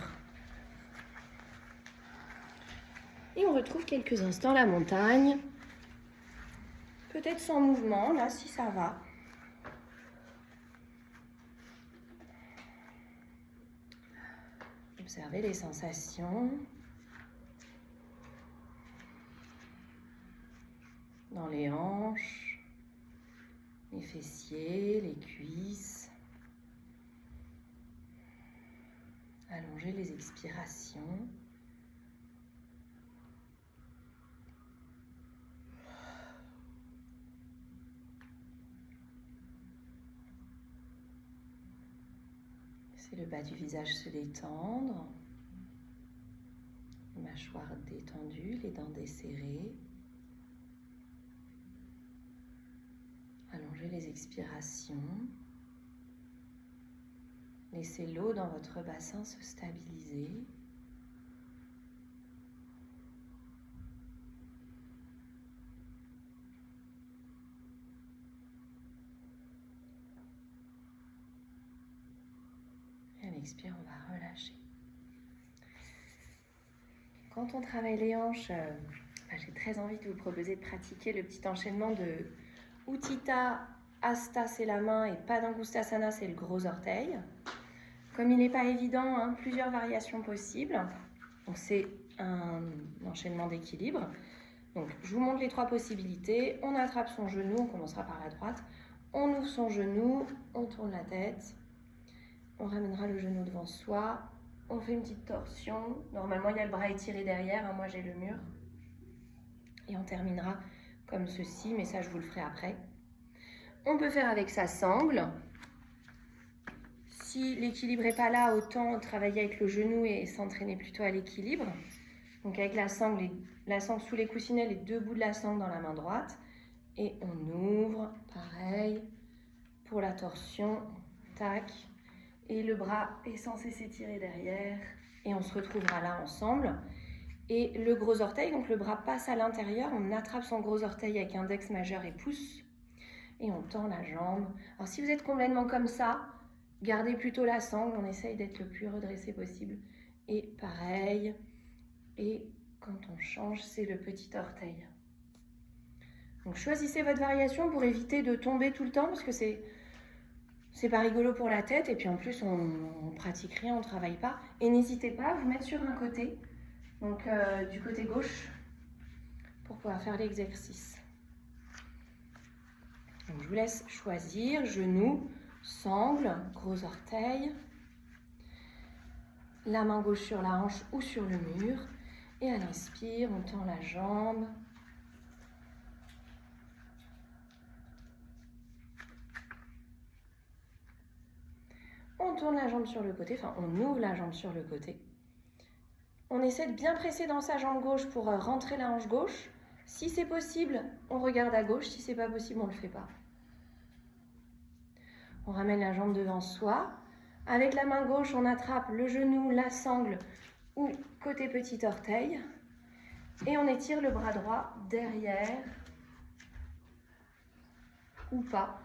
Et on retrouve quelques instants la montagne. Peut-être sans mouvement, là, si ça va. Observez les sensations. Dans les hanches, les fessiers, les cuisses. Allongez les expirations. Laissez le bas du visage se détendre. Les mâchoires détendues, les dents desserrées. Allongez les expirations. Laissez l'eau dans votre bassin se stabiliser. Et à l'expire, on va relâcher. Quand on travaille les hanches, j'ai très envie de vous proposer de pratiquer le petit enchaînement de Utthita Hasta, c'est la main, et Padangusthasana, c'est le gros orteil. Comme il n'est pas évident, plusieurs variations possibles. Donc c'est un enchaînement d'équilibre. Donc je vous montre les trois possibilités. On attrape son genou, on commencera par la droite. On ouvre son genou, on tourne la tête. On ramènera le genou devant soi. On fait une petite torsion. Normalement, il y a le bras étiré derrière. Moi, j'ai le mur. Et on terminera comme ceci, mais ça, je vous le ferai après. On peut faire avec sa sangle. Si l'équilibre n'est pas là, autant travailler avec le genou et s'entraîner plutôt à l'équilibre. Donc avec la sangle sous les coussinets, les deux bouts de la sangle dans la main droite. Et on ouvre, pareil, pour la torsion, tac. Et le bras est censé s'étirer derrière. Et on se retrouvera là ensemble. Et le gros orteil, donc le bras passe à l'intérieur. On attrape son gros orteil avec index majeur et pouce. et on tend la jambe. Alors si vous êtes complètement comme ça, gardez plutôt la sangle, on essaye d'être le plus redressé possible. Et pareil, et quand on change, c'est le petit orteil. Donc choisissez votre variation pour éviter de tomber tout le temps, parce que c'est pas rigolo pour la tête, et puis en plus on pratique rien, on travaille pas. Et n'hésitez pas à vous mettre sur un côté, donc du côté gauche, pour pouvoir faire l'exercice. Donc je vous laisse choisir, genou, sangle, gros orteil, la main gauche sur la hanche ou sur le mur, et à l'inspire, on tend la jambe. On tourne la jambe sur le côté, enfin on ouvre la jambe sur le côté. On essaie de bien presser dans sa jambe gauche pour rentrer la hanche gauche. Si c'est possible, on regarde à gauche. Si c'est pas possible, on ne le fait pas. On ramène la jambe devant soi. Avec la main gauche, on attrape le genou, la sangle ou côté petit orteil. Et on étire le bras droit derrière ou pas.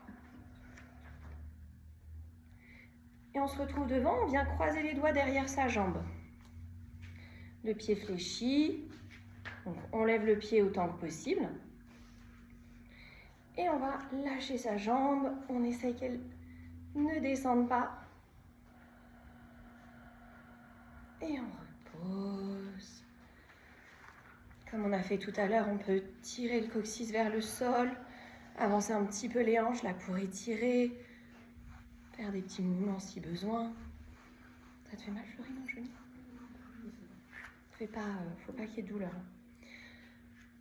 Et on se retrouve devant, on vient croiser les doigts derrière sa jambe. Le pied fléchi, donc on lève le pied autant que possible. Et on va lâcher sa jambe, on essaye qu'elle ne descende pas. Et on repose. Comme on a fait tout à l'heure, on peut tirer le coccyx vers le sol, avancer un petit peu les hanches là pour étirer, faire des petits mouvements si besoin. Ça te fait mal, Florine, au genou ? Faut pas qu'il y ait de douleur.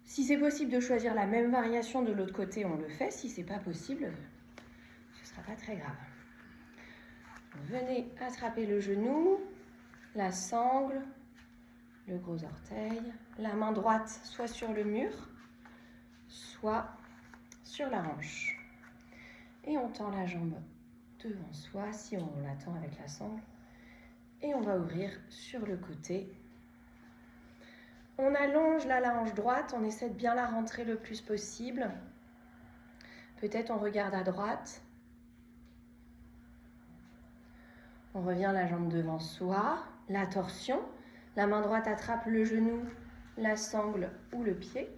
Si c'est possible de choisir la même variation de l'autre côté, on le fait. Si c'est pas possible, ce sera pas très grave. Venez attraper le genou, la sangle, le gros orteil, la main droite soit sur le mur, soit sur la hanche. Et on tend la jambe devant soi, si on la tend avec la sangle. Et on va ouvrir sur le côté. On allonge là la hanche droite, on essaie de bien la rentrer le plus possible. Peut-être on regarde à droite. On revient la jambe devant soi, la torsion. La main droite attrape le genou, la sangle ou le pied.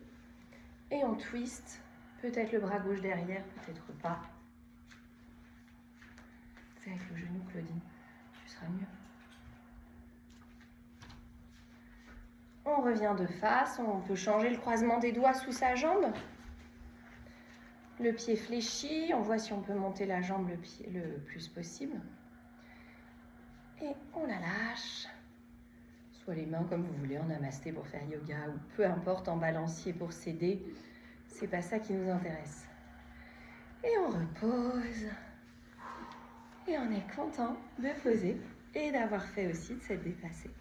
Et on twist, peut-être le bras gauche derrière, peut-être pas. Fais avec le genou, Claudine, tu seras mieux. On revient de face, on peut changer le croisement des doigts sous sa jambe. Le pied fléchi, on voit si on peut monter la jambe le plus possible. Et on la lâche. Soit les mains comme vous voulez, en namasté pour faire yoga ou peu importe, en balancier pour s'aider. C'est pas ça qui nous intéresse. Et on repose. Et on est content de poser et d'avoir fait aussi de s'être déplacé.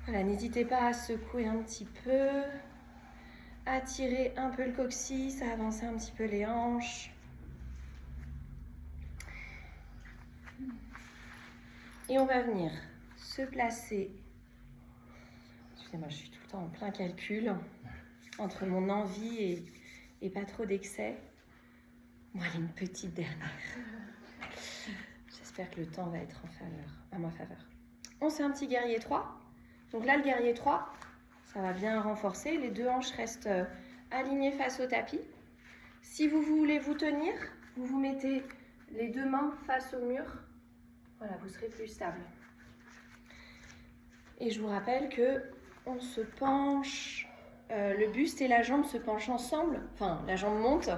Voilà, n'hésitez pas à secouer un petit peu, à tirer un peu le coccyx, à avancer un petit peu les hanches. Et on va venir se placer. Excusez-moi, je suis tout le temps en plein calcul entre mon envie et pas trop d'excès. Bon, allez, une petite dernière. J'espère que le temps va être à ma faveur. On fait un petit guerrier 3. Donc là, le guerrier 3, ça va bien renforcer. Les deux hanches restent alignées face au tapis. Si vous voulez vous tenir, vous vous mettez les deux mains face au mur. Voilà, vous serez plus stable. Et je vous rappelle que on se penche, le buste et la jambe se penchent ensemble. Enfin, la jambe monte,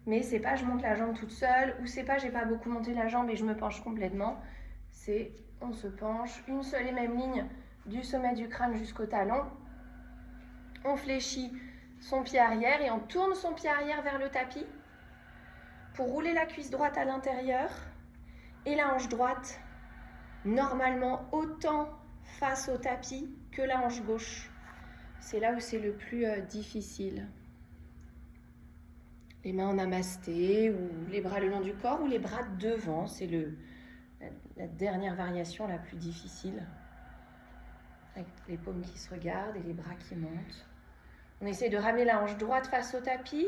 mais c'est pas je monte la jambe toute seule, ou c'est pas j'ai pas beaucoup monté la jambe et je me penche complètement. C'est on se penche, une seule et même ligne du sommet du crâne jusqu'au talon. On fléchit son pied arrière et on tourne son pied arrière vers le tapis pour rouler la cuisse droite à l'intérieur et la hanche droite normalement autant face au tapis que la hanche gauche. C'est là où c'est le plus difficile. Les mains en namasté ou les bras le long du corps ou les bras devant, c'est la dernière variation la plus difficile. Avec les paumes qui se regardent et les bras qui montent. On essaie de ramener la hanche droite face au tapis.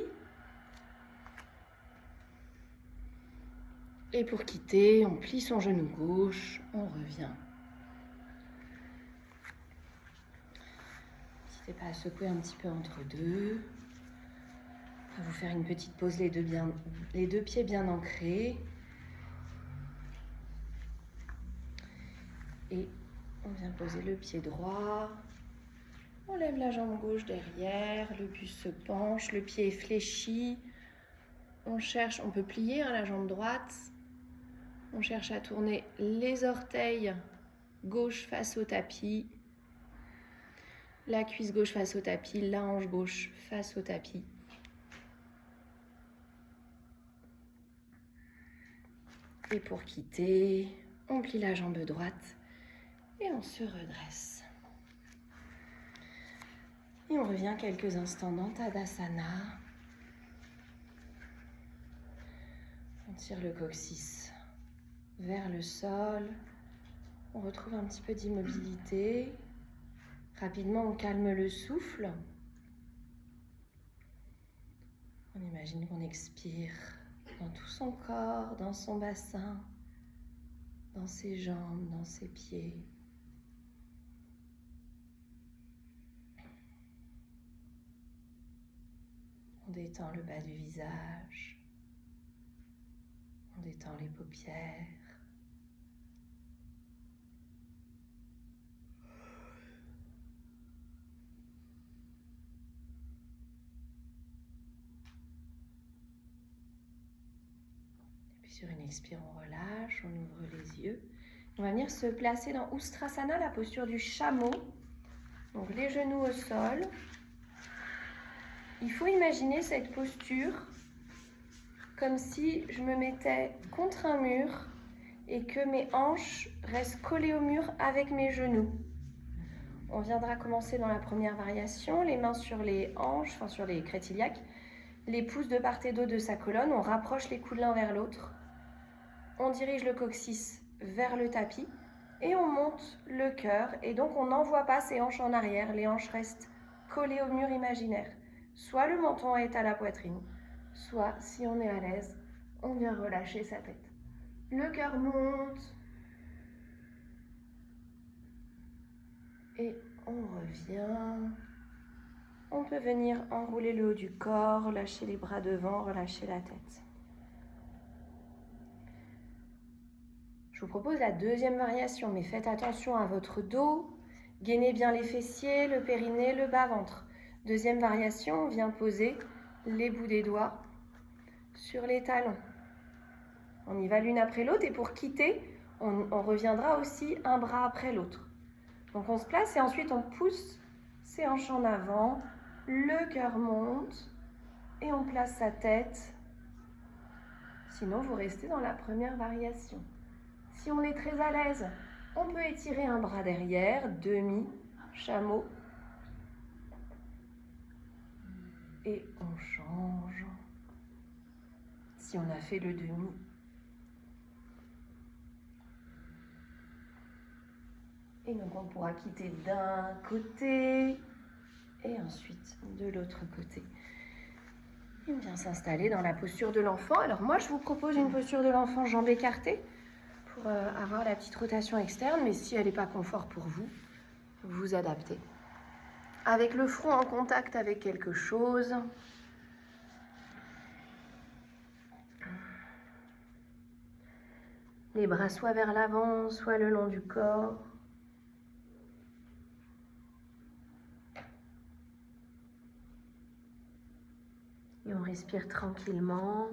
Et pour quitter, on plie son genou gauche, on revient. N'hésitez pas à secouer un petit peu entre deux. À vous faire une petite pause, les deux pieds bien ancrés. Et on vient poser le pied droit. On lève la jambe gauche derrière, le buste se penche, le pied est fléchi. On cherche, on peut plier la jambe droite. On cherche à tourner les orteils gauche face au tapis. La cuisse gauche face au tapis, la hanche gauche face au tapis. Et pour quitter, on plie la jambe droite et on se redresse. Et on revient quelques instants dans Tadasana. On tire le coccyx vers le sol. On retrouve un petit peu d'immobilité. Rapidement, on calme le souffle. On imagine qu'on expire dans tout son corps, dans son bassin, dans ses jambes, dans ses pieds. On détend le bas du visage. On détend les paupières. Et puis sur une expire, on relâche, on ouvre les yeux. On va venir se placer dans Ustrasana, la posture du chameau. Donc les genoux au sol. Il faut imaginer cette posture comme si je me mettais contre un mur et que mes hanches restent collées au mur avec mes genoux. On viendra commencer dans la première variation, les mains sur les hanches, enfin sur les crêtes iliaques, les pouces de part et d'autre de sa colonne, on rapproche les coudes l'un vers l'autre, on dirige le coccyx vers le tapis et on monte le cœur et donc on n'envoie pas ses hanches en arrière, les hanches restent collées au mur imaginaire. Soit le menton est à la poitrine, soit, si on est à l'aise, on vient relâcher sa tête. Le cœur monte. Et on revient. On peut venir enrouler le haut du corps, relâcher les bras devant, relâcher la tête. Je vous propose la deuxième variation, mais faites attention à votre dos. Gainez bien les fessiers, le périnée, le bas-ventre. Deuxième variation, on vient poser les bouts des doigts sur les talons. On y va l'une après l'autre et pour quitter, on reviendra aussi un bras après l'autre. Donc on se place et ensuite on pousse ses hanches en avant, le cœur monte et on place sa tête. Sinon, vous restez dans la première variation. Si on est très à l'aise, on peut étirer un bras derrière, demi, chameau. Et on change. Si on a fait le demi. Et donc on pourra quitter d'un côté et ensuite de l'autre côté. Et on vient s'installer dans la posture de l'enfant. Alors moi je vous propose une posture de l'enfant jambes écartées pour avoir la petite rotation externe, mais si elle n'est pas confort pour vous, vous adaptez. Avec le front en contact avec quelque chose. Les bras soit vers l'avant, soit le long du corps. Et on respire tranquillement.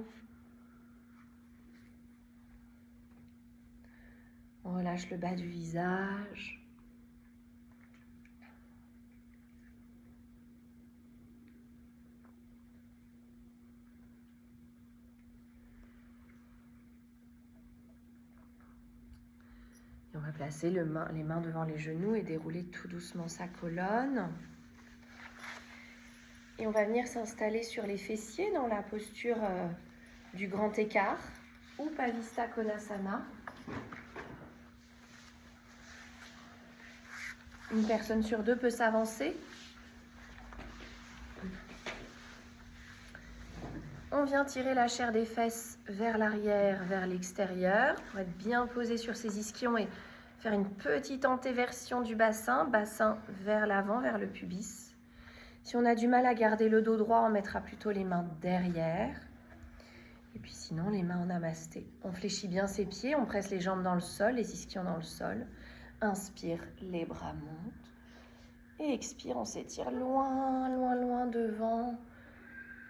On relâche le bas du visage. Et on va placer les mains devant les genoux et dérouler tout doucement sa colonne. Et on va venir s'installer sur les fessiers dans la posture du grand écart ou Pavista Konasana. Une personne sur deux peut s'avancer. On vient tirer la chair des fesses vers l'arrière, vers l'extérieur, pour être bien posé sur ses ischions et faire une petite antéversion du bassin, bassin vers l'avant, vers le pubis. Si on a du mal à garder le dos droit, on mettra plutôt les mains derrière. Et puis sinon, les mains en namasté. On fléchit bien ses pieds, on presse les jambes dans le sol, les ischions dans le sol. Inspire, les bras montent. Et expire, on s'étire loin, loin, loin devant.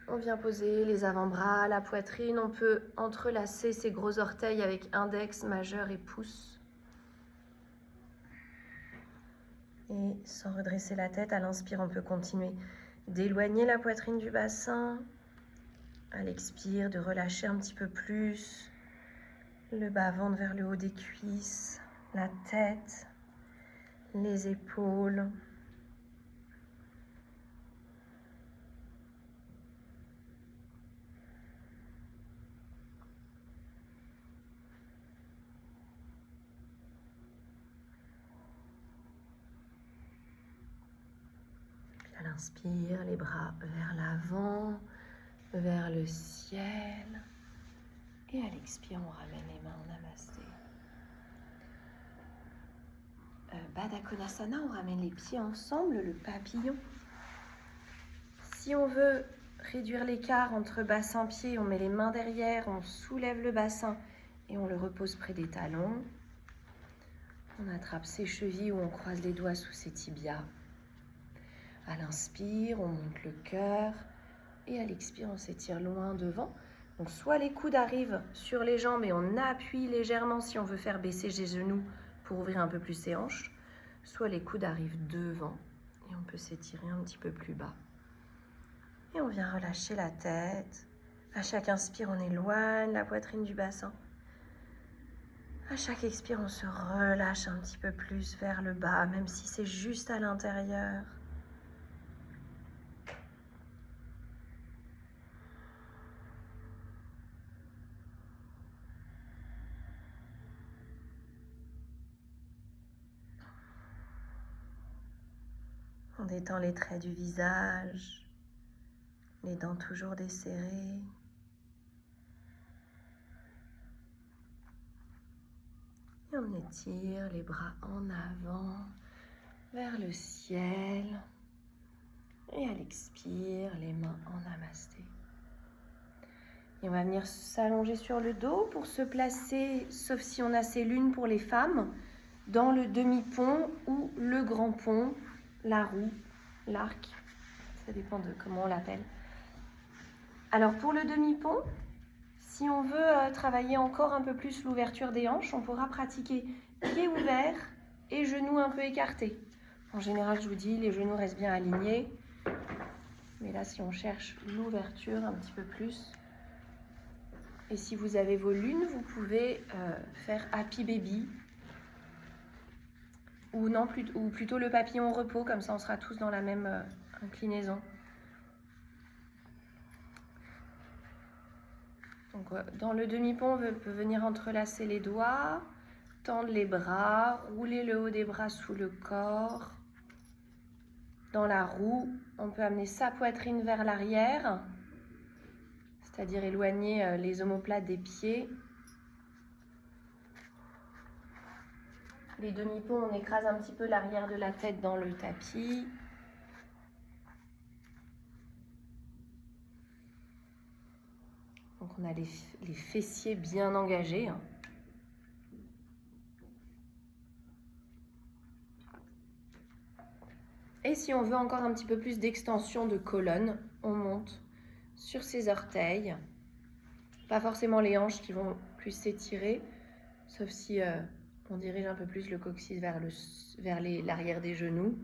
On vient poser les avant-bras, la poitrine. On peut entrelacer ses gros orteils avec index, majeur et pouce. Et sans redresser la tête, à l'inspire, on peut continuer d'éloigner la poitrine du bassin. À l'expire, de relâcher un petit peu plus le bas-ventre vers le haut des cuisses, la tête, les épaules. À l'inspire, les bras vers l'avant, vers le ciel. Et à l'expire, on ramène les mains en namasté. Baddha Konasana, on ramène les pieds ensemble, le papillon. Si on veut réduire l'écart entre bassin-pied, on met les mains derrière, on soulève le bassin et on le repose près des talons. On attrape ses chevilles ou on croise les doigts sous ses tibias. À l'inspire, on monte le cœur et à l'expire, on s'étire loin devant. Donc soit les coudes arrivent sur les jambes et on appuie légèrement si on veut faire baisser les genoux pour ouvrir un peu plus ses hanches, soit les coudes arrivent devant et on peut s'étirer un petit peu plus bas. Et on vient relâcher la tête. À chaque inspire, on éloigne la poitrine du bassin. À chaque expire, on se relâche un petit peu plus vers le bas, même si c'est juste à l'intérieur. On détend les traits du visage, les dents toujours desserrées. Et on étire les bras en avant, vers le ciel. Et à l'expire, les mains en namasté. Et on va venir s'allonger sur le dos pour se placer, sauf si on a ses lunes pour les femmes, dans le demi-pont ou le grand pont, la roue, l'arc. Ça dépend de comment on l'appelle. Alors pour le demi-pont, si on veut travailler encore un peu plus l'ouverture des hanches, on pourra pratiquer pieds ouverts et genoux un peu écartés. En général, je vous dis, les genoux restent bien alignés. Mais là, si on cherche l'ouverture un petit peu plus, et si vous avez vos lunes, vous pouvez faire Happy Baby, ou plutôt le papillon au repos, comme ça on sera tous dans la même inclinaison. Donc, dans le demi-pont, on peut venir entrelacer les doigts, tendre les bras, rouler le haut des bras sous le corps. Dans la roue, on peut amener sa poitrine vers l'arrière, c'est-à-dire éloigner les omoplates des pieds. Les demi-ponts, on écrase un petit peu l'arrière de la tête dans le tapis. Donc on a les fessiers bien engagés. Et si on veut encore un petit peu plus d'extension de colonne, on monte sur ses orteils. Pas forcément les hanches qui vont plus s'étirer, sauf si on dirige un peu plus le coccyx vers l'arrière des genoux.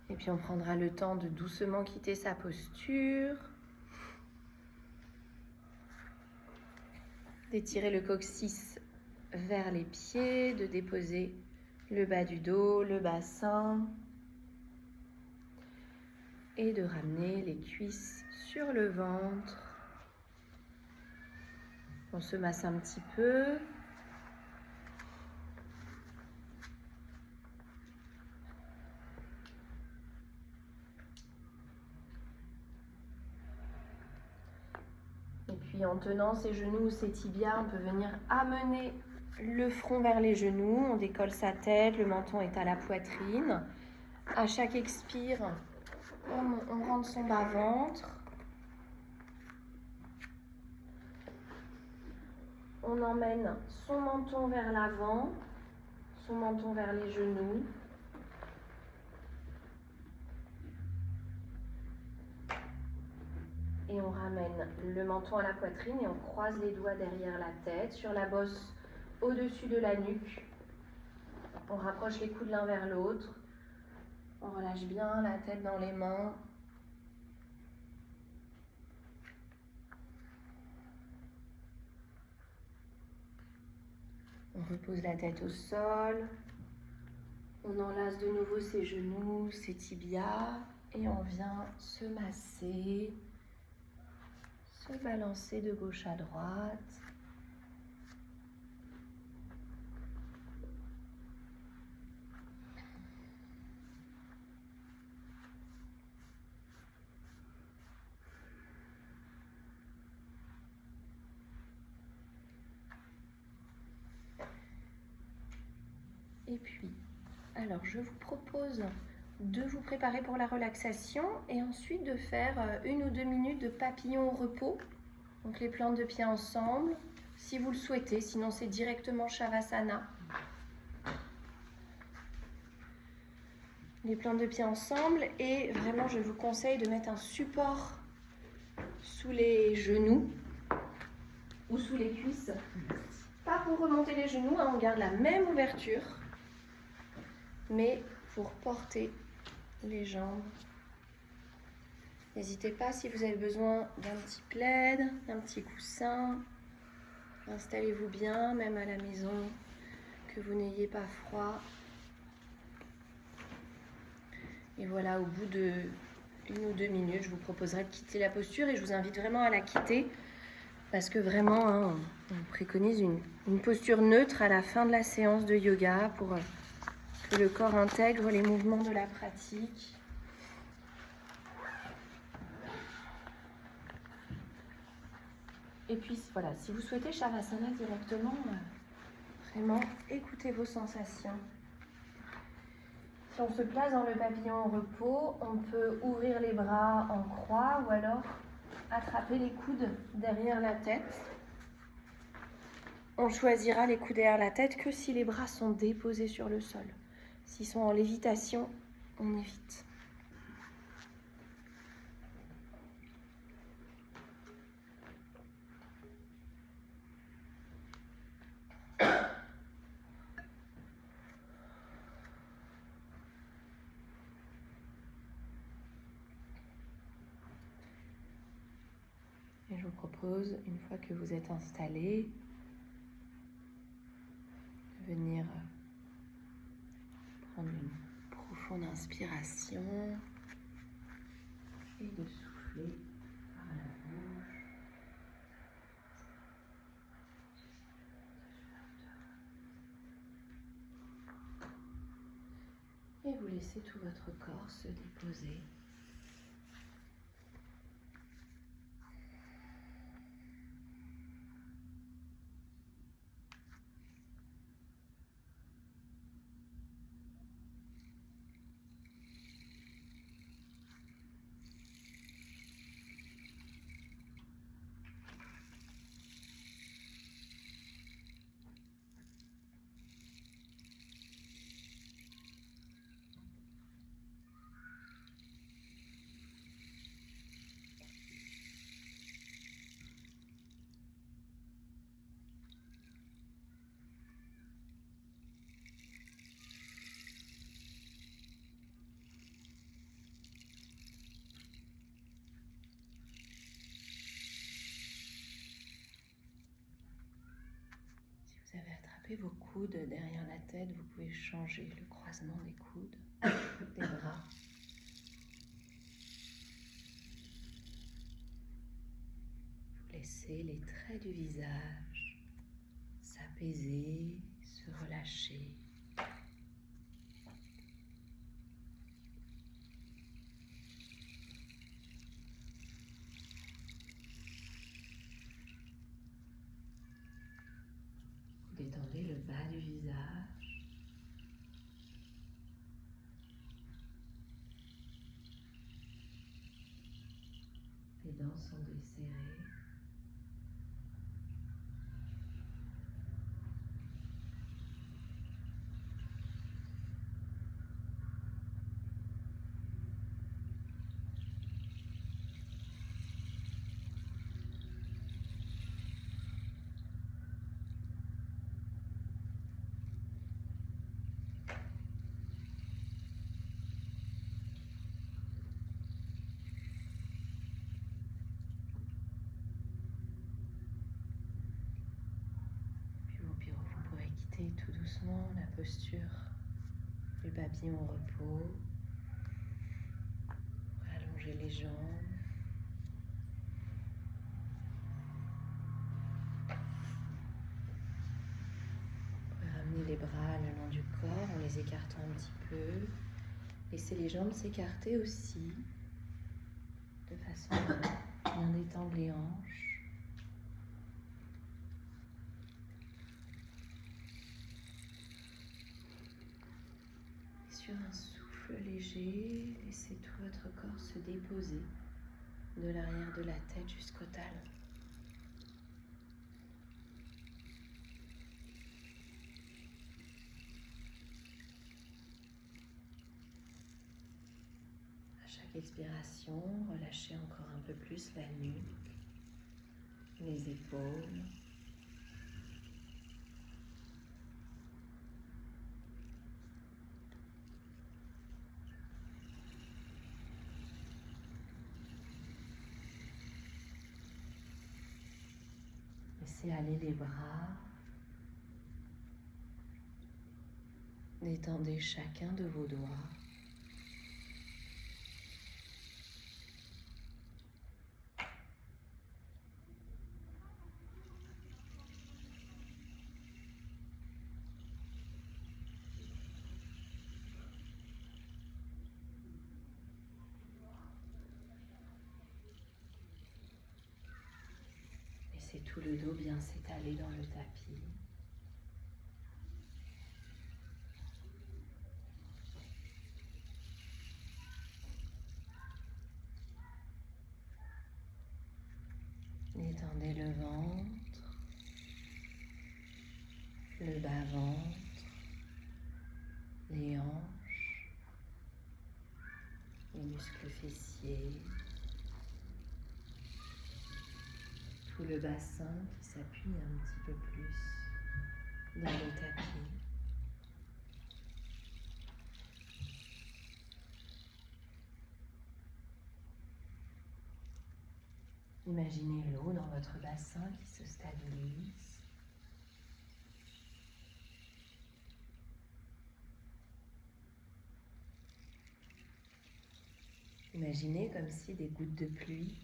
Et puis on prendra le temps de doucement quitter sa posture. D'étirer le coccyx vers les pieds, de déposer le bas du dos, le bassin. Et de ramener les cuisses sur le ventre. On se masse un petit peu. puis en tenant ses genoux ou ses tibias, on peut venir amener le front vers les genoux. On décolle sa tête, le menton est à la poitrine. À chaque expire, on rentre son bas-ventre. On emmène son menton vers l'avant, son menton vers les genoux. Et on ramène le menton à la poitrine et on croise les doigts derrière la tête, sur la bosse au-dessus de la nuque. On rapproche les coudes l'un vers l'autre. On relâche bien la tête dans les mains. On repose la tête au sol. On enlace de nouveau ses genoux, ses tibias et on vient se masser, se balancer de gauche à droite. Et puis, alors je vous propose de vous préparer pour la relaxation et ensuite de faire 1 ou 2 minutes de papillon au repos. Donc les plantes de pied ensemble, si vous le souhaitez, sinon c'est directement Shavasana. Les plantes de pied ensemble et vraiment je vous conseille de mettre un support sous les genoux ou sous les cuisses. Pas pour remonter les genoux, hein, on garde la même ouverture, mais pour porter les jambes. N'hésitez pas si vous avez besoin d'un petit plaid, d'un petit coussin. Installez-vous bien, même à la maison, que vous n'ayez pas froid. Et voilà, au bout de 1 ou 2 minutes, je vous proposerai de quitter la posture et je vous invite vraiment à la quitter parce que vraiment, hein, on préconise une posture neutre à la fin de la séance de yoga pour que le corps intègre les mouvements de la pratique. Et puis voilà, si vous souhaitez Shavasana directement, vraiment écoutez vos sensations. Si on se place dans le papillon au repos, on peut ouvrir les bras en croix ou alors attraper les coudes derrière la tête. On choisira les coudes derrière la tête que si les bras sont déposés sur le sol. S'ils sont en lévitation, on évite. Et je vous propose, une fois que vous êtes installé, de venir prendre une profonde inspiration et de souffler par la bouche. Et vous laissez tout votre corps se déposer. Vous avez attrapé vos coudes derrière la tête, vous pouvez changer le croisement des coudes, des bras. Vous laissez les traits du visage s'apaiser, se relâcher. le bas du visage. Les dents sont desserrées. Vous pourrez quitter tout doucement la posture du papillon au repos. Allonger les jambes. Vous pouvez ramener les bras le long du corps en les écartant un petit peu. Laissez les jambes s'écarter aussi, de façon à bien détendre les hanches. Sur un souffle léger, laissez tout votre corps se déposer de l'arrière de la tête jusqu'au talon. À chaque expiration, relâchez encore un peu plus la nuque, les épaules. Laissez aller les bras. Détendez chacun de vos doigts. Laissez tout le dos bien s'étaler dans le tapis. Détendez le ventre, le bas-ventre, les hanches, les muscles fessiers, tout le bassin qui s'appuie un petit peu plus dans le tapis. Imaginez l'eau dans votre bassin qui se stabilise. Imaginez comme si des gouttes de pluie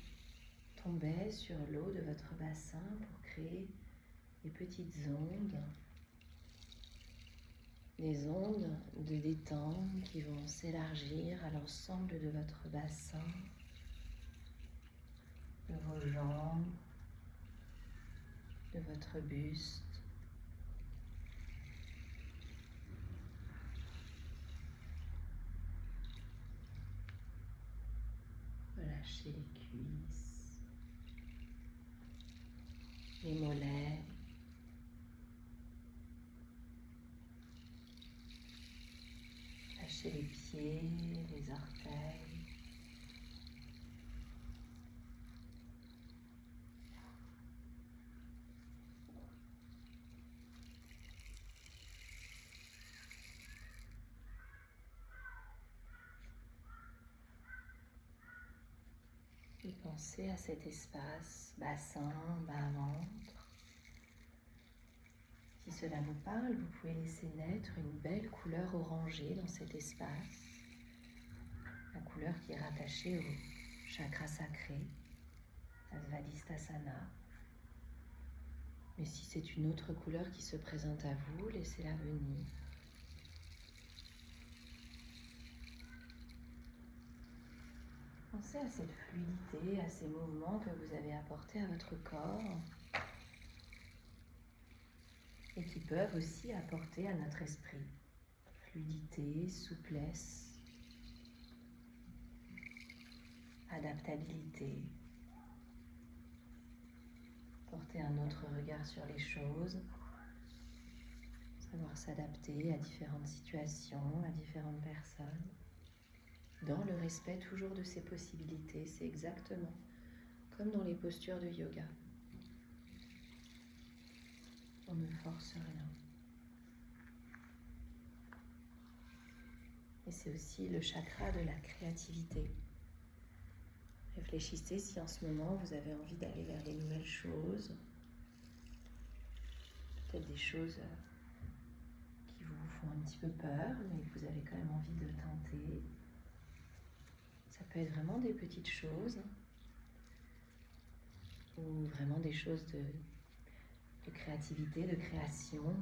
tombaient sur l'eau de votre bassin pour créer des petites ondes. Des ondes de détente qui vont s'élargir à l'ensemble de votre bassin, de vos jambes, de votre buste. Relâchez les cuisses, les mollets, lâchez les pieds, les orteils. Et pensez à cet espace, bassin, bas-ventre. Si cela vous parle, vous pouvez laisser naître une belle couleur orangée dans cet espace. La couleur qui est rattachée au chakra sacré, à Svadhisthasana. Mais si c'est une autre couleur qui se présente à vous, laissez-la venir. Pensez à cette fluidité, à ces mouvements que vous avez apportés à votre corps. et qui peuvent aussi apporter à notre esprit fluidité, souplesse, adaptabilité, porter un autre regard sur les choses, savoir s'adapter à différentes situations, à différentes personnes, dans le respect toujours de ses possibilités. C'est exactement comme dans les postures de yoga. On ne force rien. Et c'est aussi le chakra de la créativité. Réfléchissez si en ce moment vous avez envie d'aller vers des nouvelles choses, peut-être des choses qui vous font un petit peu peur, mais que vous avez quand même envie de tenter. Ça peut être vraiment des petites choses, ou vraiment des choses de créativité, de création.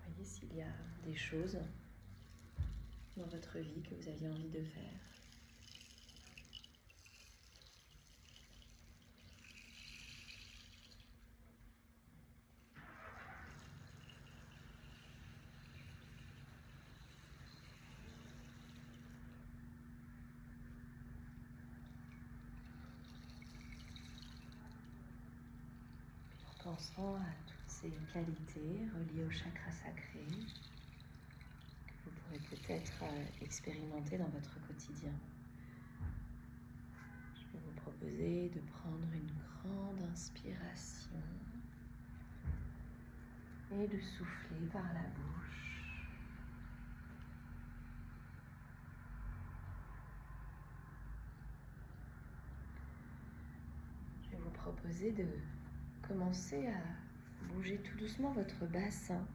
Voyez s'il y a des choses dans votre vie que vous aviez envie de faire. En pensant à toutes ces qualités reliées au chakra sacré que vous pourrez peut-être expérimenter dans votre quotidien. Je vais vous proposer de prendre une grande inspiration et de souffler par la bouche. Je vais vous proposer de commencer à bouger tout doucement votre bassin.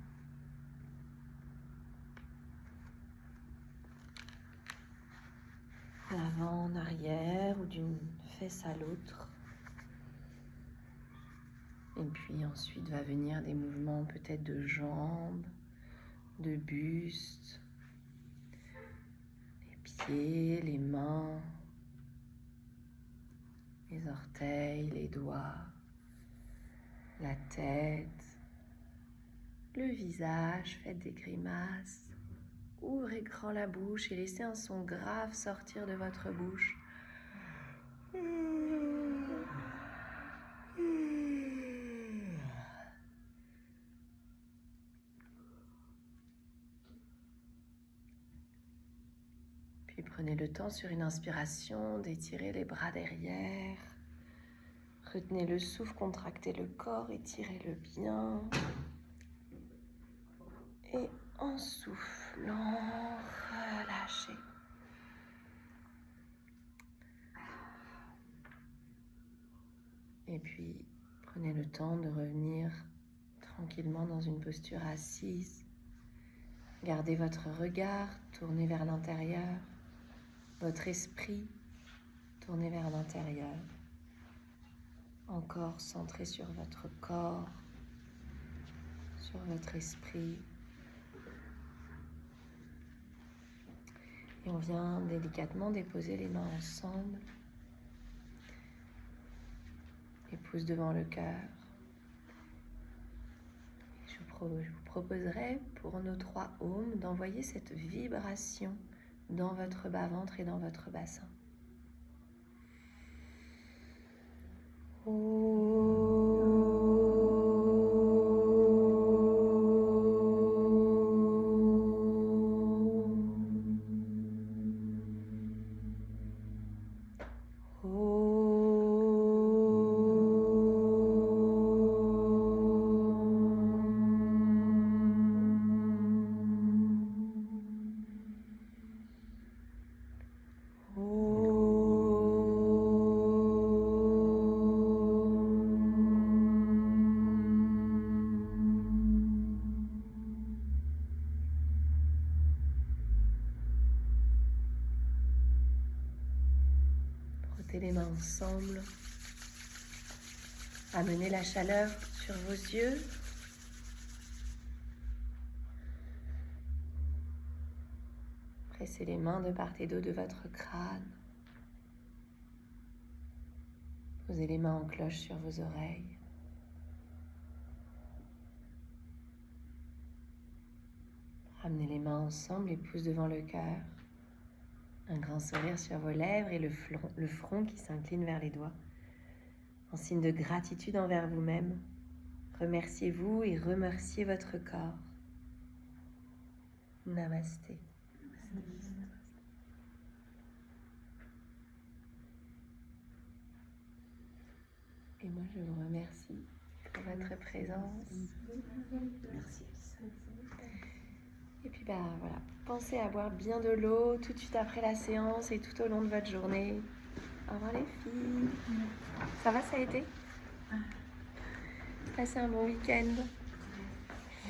D'avant en arrière ou d'une fesse à l'autre. Et puis ensuite va venir des mouvements peut-être de jambes, de buste, les pieds, les mains, les orteils, les doigts, la tête, le visage, faites des grimaces. Ouvrez grand la bouche et laissez un son grave sortir de votre bouche. Puis prenez le temps sur une inspiration d'étirer les bras derrière. Retenez le souffle, contractez le corps, étirez-le bien. Et en soufflant, relâchez. Et puis, prenez le temps de revenir tranquillement dans une posture assise. Gardez votre regard tourné vers l'intérieur, votre esprit tourné vers l'intérieur. Encore centré sur votre corps, sur votre esprit. Et on vient délicatement déposer les mains ensemble. Les pouces devant le cœur. Je vous proposerai pour nos 3 aumes d'envoyer cette vibration dans votre bas-ventre et dans votre bassin. Frottez les mains ensemble. Amenez la chaleur sur vos yeux. Pressez les mains de part et d'autre de votre crâne. Posez les mains en cloche sur vos oreilles. Ramenez les mains ensemble, les pouces devant le cœur. Un grand sourire sur vos lèvres et le front qui s'incline vers les doigts. En signe de gratitude envers vous-même, remerciez-vous et remerciez votre corps. Namasté. Et moi, je vous remercie pour votre présence. Merci. Et puis, voilà, pensez à boire bien de l'eau tout de suite après la séance et tout au long de votre journée. Au revoir les filles. Ça va, ça a été? Passez un bon week-end.